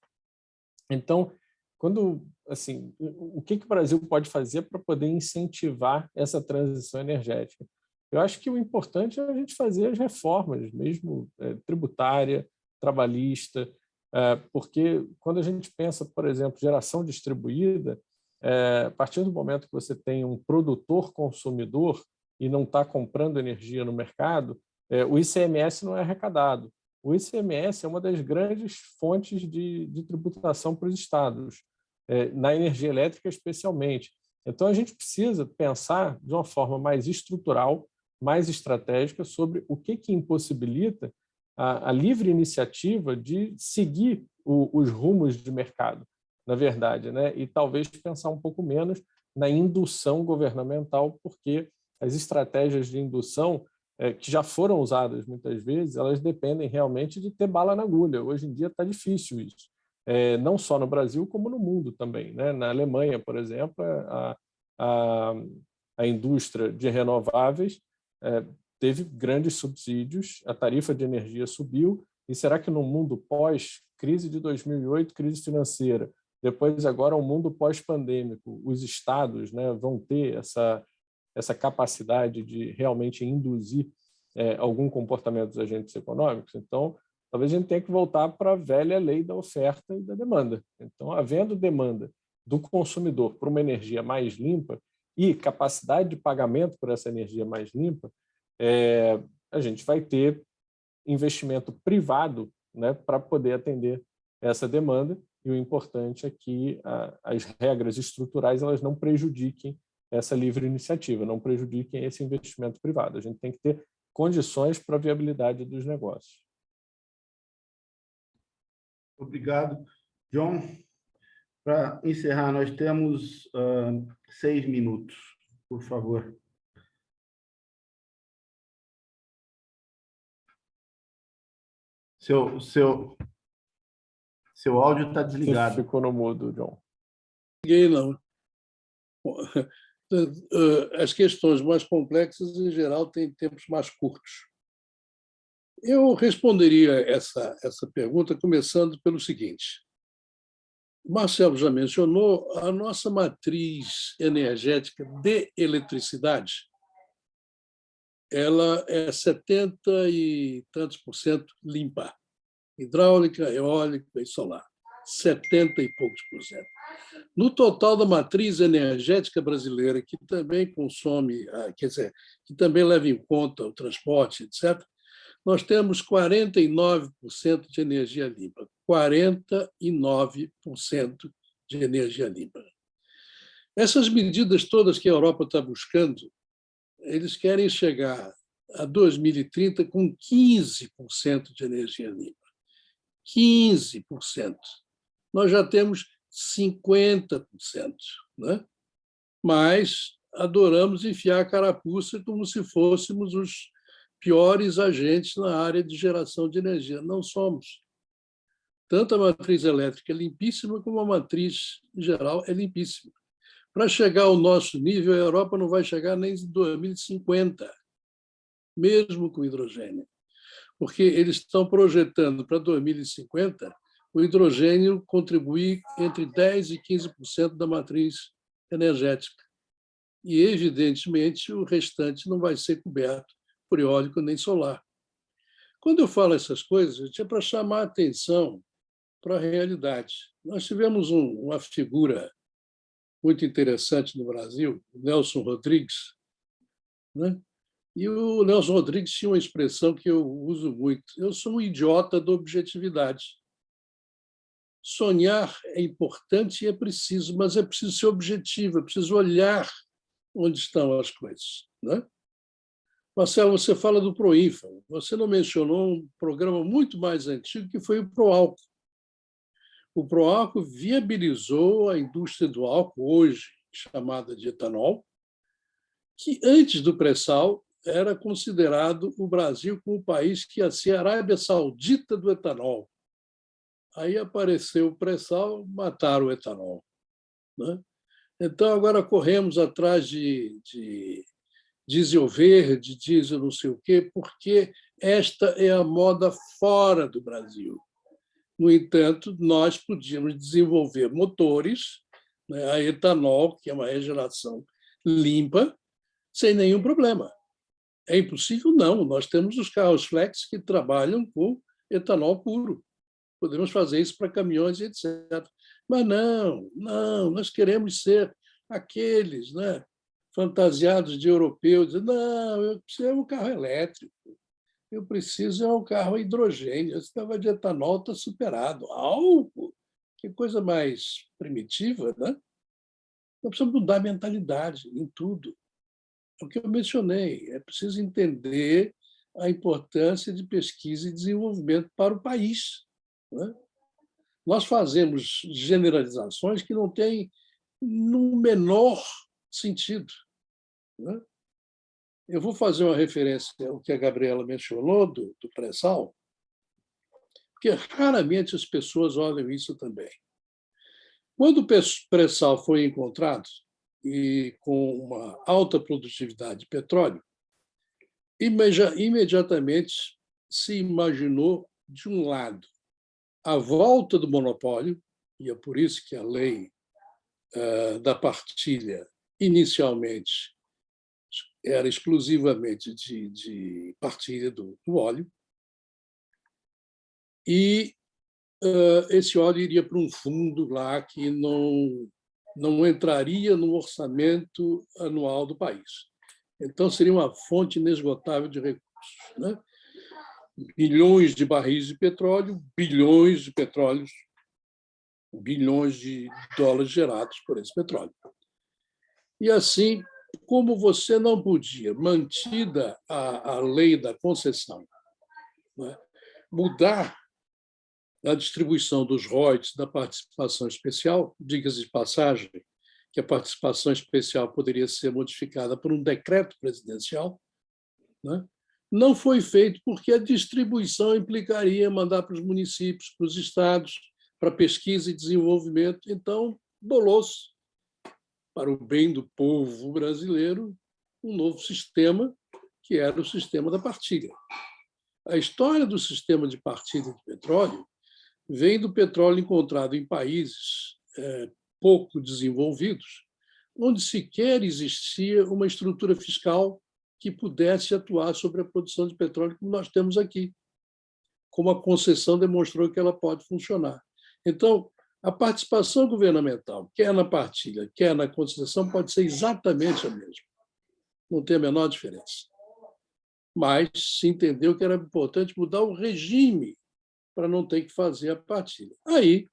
Então, o que o Brasil pode fazer para poder incentivar essa transição energética? Eu acho que o importante é a gente fazer as reformas, mesmo tributária, trabalhista, porque quando a gente pensa, por exemplo, geração distribuída, a partir do momento que você tem um produtor consumidor e não está comprando energia no mercado, o ICMS não é arrecadado. O ICMS é uma das grandes fontes de tributação para os estados, na energia elétrica especialmente. Então, a gente precisa pensar de uma forma mais estrutural, mais estratégica, sobre o que impossibilita a livre iniciativa de seguir os rumos de mercado, na verdade, né? E talvez pensar um pouco menos na indução governamental, porque as estratégias de indução, que já foram usadas muitas vezes, elas dependem realmente de ter bala na agulha. Hoje em dia está difícil isso, não só no Brasil, como no mundo também, né? Na Alemanha, por exemplo, a indústria de renováveis teve grandes subsídios, a tarifa de energia subiu, e será que no mundo pós-crise de 2008, crise financeira, depois agora um mundo pós-pandêmico, os estados, né, vão ter essa capacidade de realmente induzir algum comportamento dos agentes econômicos? Então, talvez a gente tenha que voltar para a velha lei da oferta e da demanda. Então, havendo demanda do consumidor por uma energia mais limpa e capacidade de pagamento por essa energia mais limpa, a gente vai ter investimento privado, né, para poder atender essa demanda, e o importante é que as regras estruturais elas não prejudiquem essa livre iniciativa, não prejudiquem esse investimento privado. A gente tem que ter condições para a viabilidade dos negócios. Obrigado, John. Para encerrar, nós temos 6 minutos, por favor. Seu áudio está desligado. Ficou no mudo, John. Ninguém não. As questões mais complexas, em geral, têm tempos mais curtos. Eu responderia essa pergunta começando pelo seguinte. O Marcelo já mencionou a nossa matriz energética de eletricidade. Ela é 70 e tantos % limpa. Hidráulica, eólica e solar. 70 e poucos %. No total da matriz energética brasileira, que também consome, quer dizer, que também leva em conta o transporte, etc., nós temos 49% de energia limpa. 49% de energia limpa. Essas medidas todas que a Europa está buscando, eles querem chegar a 2030 com 15% de energia limpa. 15%. Nós já temos 50%, né? Mas adoramos enfiar a carapuça como se fôssemos os piores agentes na área de geração de energia. Não somos. Tanto a matriz elétrica é limpíssima, como a matriz em geral é limpíssima. Para chegar ao nosso nível, a Europa não vai chegar nem em 2050, mesmo com hidrogênio, porque eles estão projetando para 2050 o hidrogênio contribuir entre 10% e 15% da matriz energética. E, evidentemente, o restante não vai ser coberto por eólico nem solar. Quando eu falo essas coisas, é para chamar a atenção para a realidade. Nós tivemos uma figura muito interessante no Brasil, o Nelson Rodrigues, né? E o Nelson Rodrigues tinha uma expressão que eu uso muito: eu sou um idiota da objetividade. Sonhar é importante e é preciso, mas é preciso ser objetivo, é preciso olhar onde estão as coisas, né? Marcelo, você fala do Proinfa. Você não mencionou um programa muito mais antigo, que foi o Proálcool. O Proálcool viabilizou a indústria do álcool, hoje chamada de etanol, que antes do pré-sal era considerado o Brasil como o país que ia ser a Arábia Saudita do etanol. Aí apareceu o pré-sal, mataram o etanol, né? Então, agora corremos atrás de diesel verde, diesel não sei o quê, porque esta é a moda fora do Brasil. No entanto, nós podíamos desenvolver motores, né, a etanol, que é uma regeneração limpa, sem nenhum problema. É impossível? Não. Nós temos os carros flex que trabalham com etanol puro. podemos fazer isso para caminhões, etc. Mas não, nós queremos ser aqueles, né, fantasiados de europeus. Não, eu preciso de um carro elétrico, eu preciso de um carro a hidrogênio, esse negócio de etanol está superado. Álcool, que coisa mais primitiva, né? Nós precisamos mudar a mentalidade em tudo. É o que eu mencionei, é preciso entender a importância de pesquisa e desenvolvimento para o país, né? Nós fazemos generalizações que não têm no menor sentido, né? Eu vou fazer uma referência ao que a Gabriela mencionou do pré-sal, porque raramente as pessoas olham isso também. Quando o pré-sal foi encontrado, e com uma alta produtividade de petróleo, imediatamente se imaginou, de um lado, a volta do monopólio, e é por isso que a lei da partilha, inicialmente, era exclusivamente de partilha do óleo, e esse óleo iria para um fundo lá que não entraria no orçamento anual do país. Então, seria uma fonte inesgotável de recursos, né? Bilhões de barris de petróleo, bilhões de petróleos, bilhões de dólares gerados por esse petróleo. E assim, como você não podia, mantida a lei da concessão, né, mudar a distribuição dos royalties da participação especial, diga-se de passagem, que a participação especial poderia ser modificada por um decreto presidencial, né? Não foi feito porque a distribuição implicaria mandar para os municípios, para os estados, para pesquisa e desenvolvimento. Então, bolou-se, para o bem do povo brasileiro, um novo sistema, que era o sistema da partilha. A história do sistema de partilha de petróleo vem do petróleo encontrado em países pouco desenvolvidos, onde sequer existia uma estrutura fiscal que pudesse atuar sobre a produção de petróleo como nós temos aqui, como a concessão demonstrou que ela pode funcionar. Então, a participação governamental, quer na partilha, quer na concessão, pode ser exatamente a mesma. Não tem a menor diferença. Mas se entendeu que era importante mudar o regime para não ter que fazer a partilha. Aí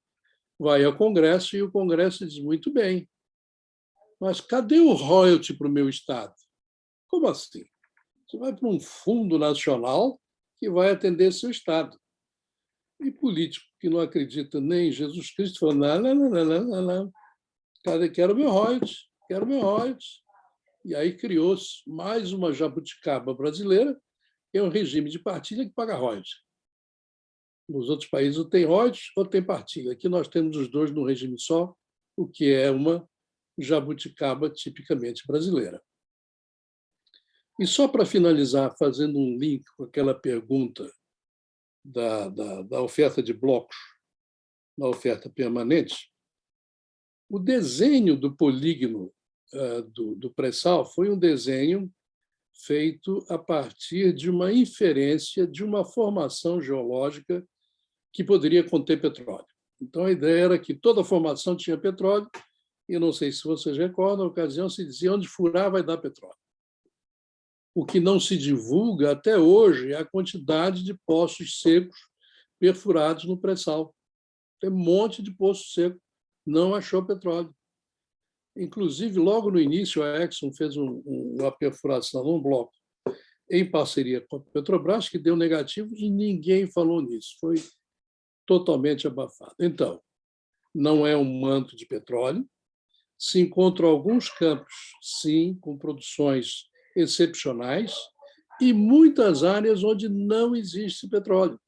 vai ao Congresso e o Congresso diz muito bem, mas cadê o royalty para o meu Estado? Como assim? Você vai para um fundo nacional que vai atender seu Estado. E político que não acredita nem em Jesus Cristo falou, não. Quero meu royalties, quero meu royalties. E aí criou-se mais uma jabuticaba brasileira, que é um regime de partilha que paga royalties. Nos outros países ou tem royalties ou tem partilha. Aqui nós temos os dois num regime só, o que é uma jabuticaba tipicamente brasileira. E só para finalizar, fazendo um link com aquela pergunta da oferta de blocos na oferta permanente, o desenho do polígono do pré-sal foi um desenho feito a partir de uma inferência de uma formação geológica que poderia conter petróleo. Então, a ideia era que toda formação tinha petróleo, e não sei se vocês recordam, na ocasião se dizia onde furar vai dar petróleo. O que não se divulga até hoje é a quantidade de poços secos perfurados no pré-sal. Tem um monte de poço seco, não achou petróleo. Inclusive, logo no início, a Exxon fez uma perfuração num bloco em parceria com a Petrobras, que deu negativo, e ninguém falou nisso. Foi totalmente abafado. Então, não é um manto de petróleo. Se encontram alguns campos, sim, com produções excepcionais, e muitas áreas onde não existe petróleo.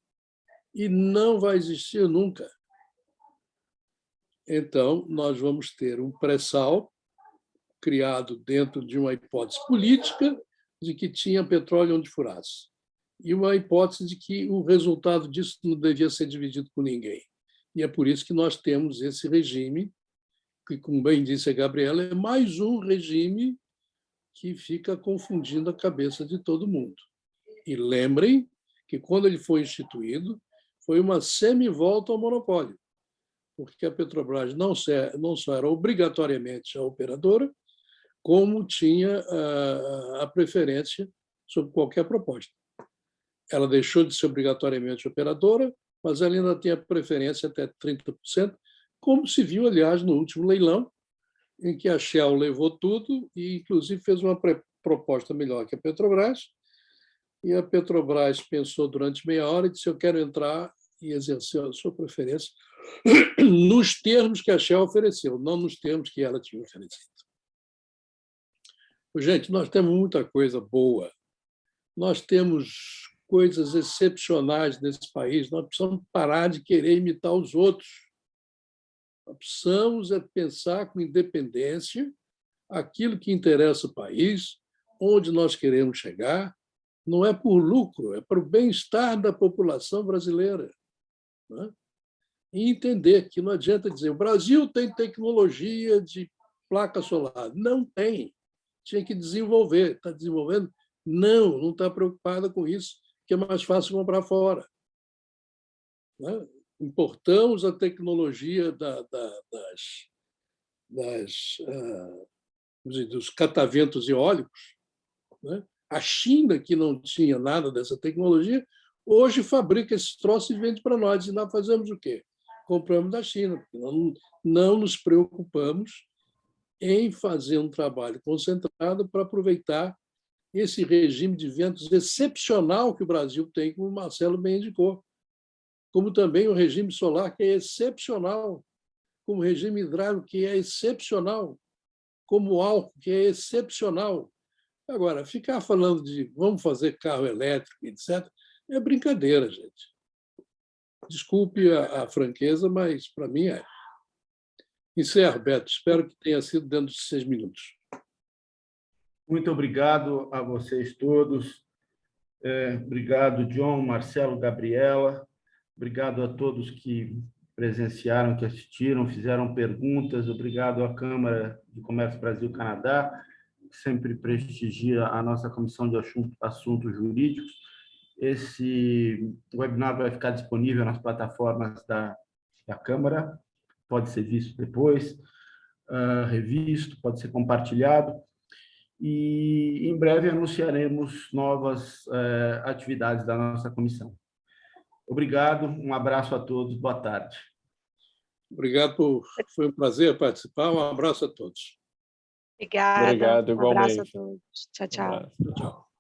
E não vai existir nunca. Então, nós vamos ter um pré-sal criado dentro de uma hipótese política de que tinha petróleo onde furasse, e uma hipótese de que o resultado disso não devia ser dividido com ninguém. E é por isso que nós temos esse regime, que, como bem disse a Gabriela, é mais um regime que fica confundindo a cabeça de todo mundo. E lembrem que, quando ele foi instituído, foi uma semi-volta ao monopólio, porque a Petrobras não só era obrigatoriamente a operadora, como tinha a preferência sobre qualquer proposta. Ela deixou de ser obrigatoriamente operadora, mas ela ainda tem a preferência até 30%, como se viu, aliás, no último leilão, em que a Shell levou tudo e, inclusive, fez uma proposta melhor que a Petrobras, e a Petrobras pensou durante meia hora e disse: eu quero entrar e exercer a sua preferência nos termos que a Shell ofereceu, não nos termos que ela tinha oferecido. Gente, nós temos muita coisa boa, nós temos coisas excepcionais nesse país, nós precisamos parar de querer imitar os outros. Nós precisamos pensar com independência aquilo que interessa o país, onde nós queremos chegar. Não é por lucro, é para o bem-estar da população brasileira. Né? E entender que não adianta dizer o Brasil tem tecnologia de placa solar. Não tem. Tinha que desenvolver. Está desenvolvendo? Não está preocupada com isso, que é mais fácil comprar fora. Né? Importamos a tecnologia dos cataventos eólicos. Né? A China, que não tinha nada dessa tecnologia, hoje fabrica esse troço e vende para nós. E nós fazemos o quê? Compramos da China, porque nós não nos preocupamos em fazer um trabalho concentrado para aproveitar esse regime de ventos excepcional que o Brasil tem, como o Marcelo bem indicou, como também o regime solar, que é excepcional, como o regime hidráulico, que é excepcional, como o álcool, que é excepcional. Agora, ficar falando de vamos fazer carro elétrico, etc., é brincadeira, gente. Desculpe a franqueza, mas, para mim, é. Encerro, Beto. Espero que tenha sido dentro de 6 minutos. Muito obrigado a vocês todos. Obrigado, John, Marcelo, Gabriela. Obrigado a todos que presenciaram, que assistiram, fizeram perguntas. Obrigado à Câmara de Comércio Brasil-Canadá, que sempre prestigia a nossa Comissão de Assuntos Jurídicos. Esse webinar vai ficar disponível nas plataformas da Câmara, pode ser visto depois, revisto, pode ser compartilhado. E, em breve, anunciaremos novas atividades da nossa comissão. Obrigado, um abraço a todos, boa tarde. Obrigado, foi um prazer participar, um abraço a todos. Obrigada. Obrigado, Um abraço a igualmente. todos. Tchau, tchau. Tchau.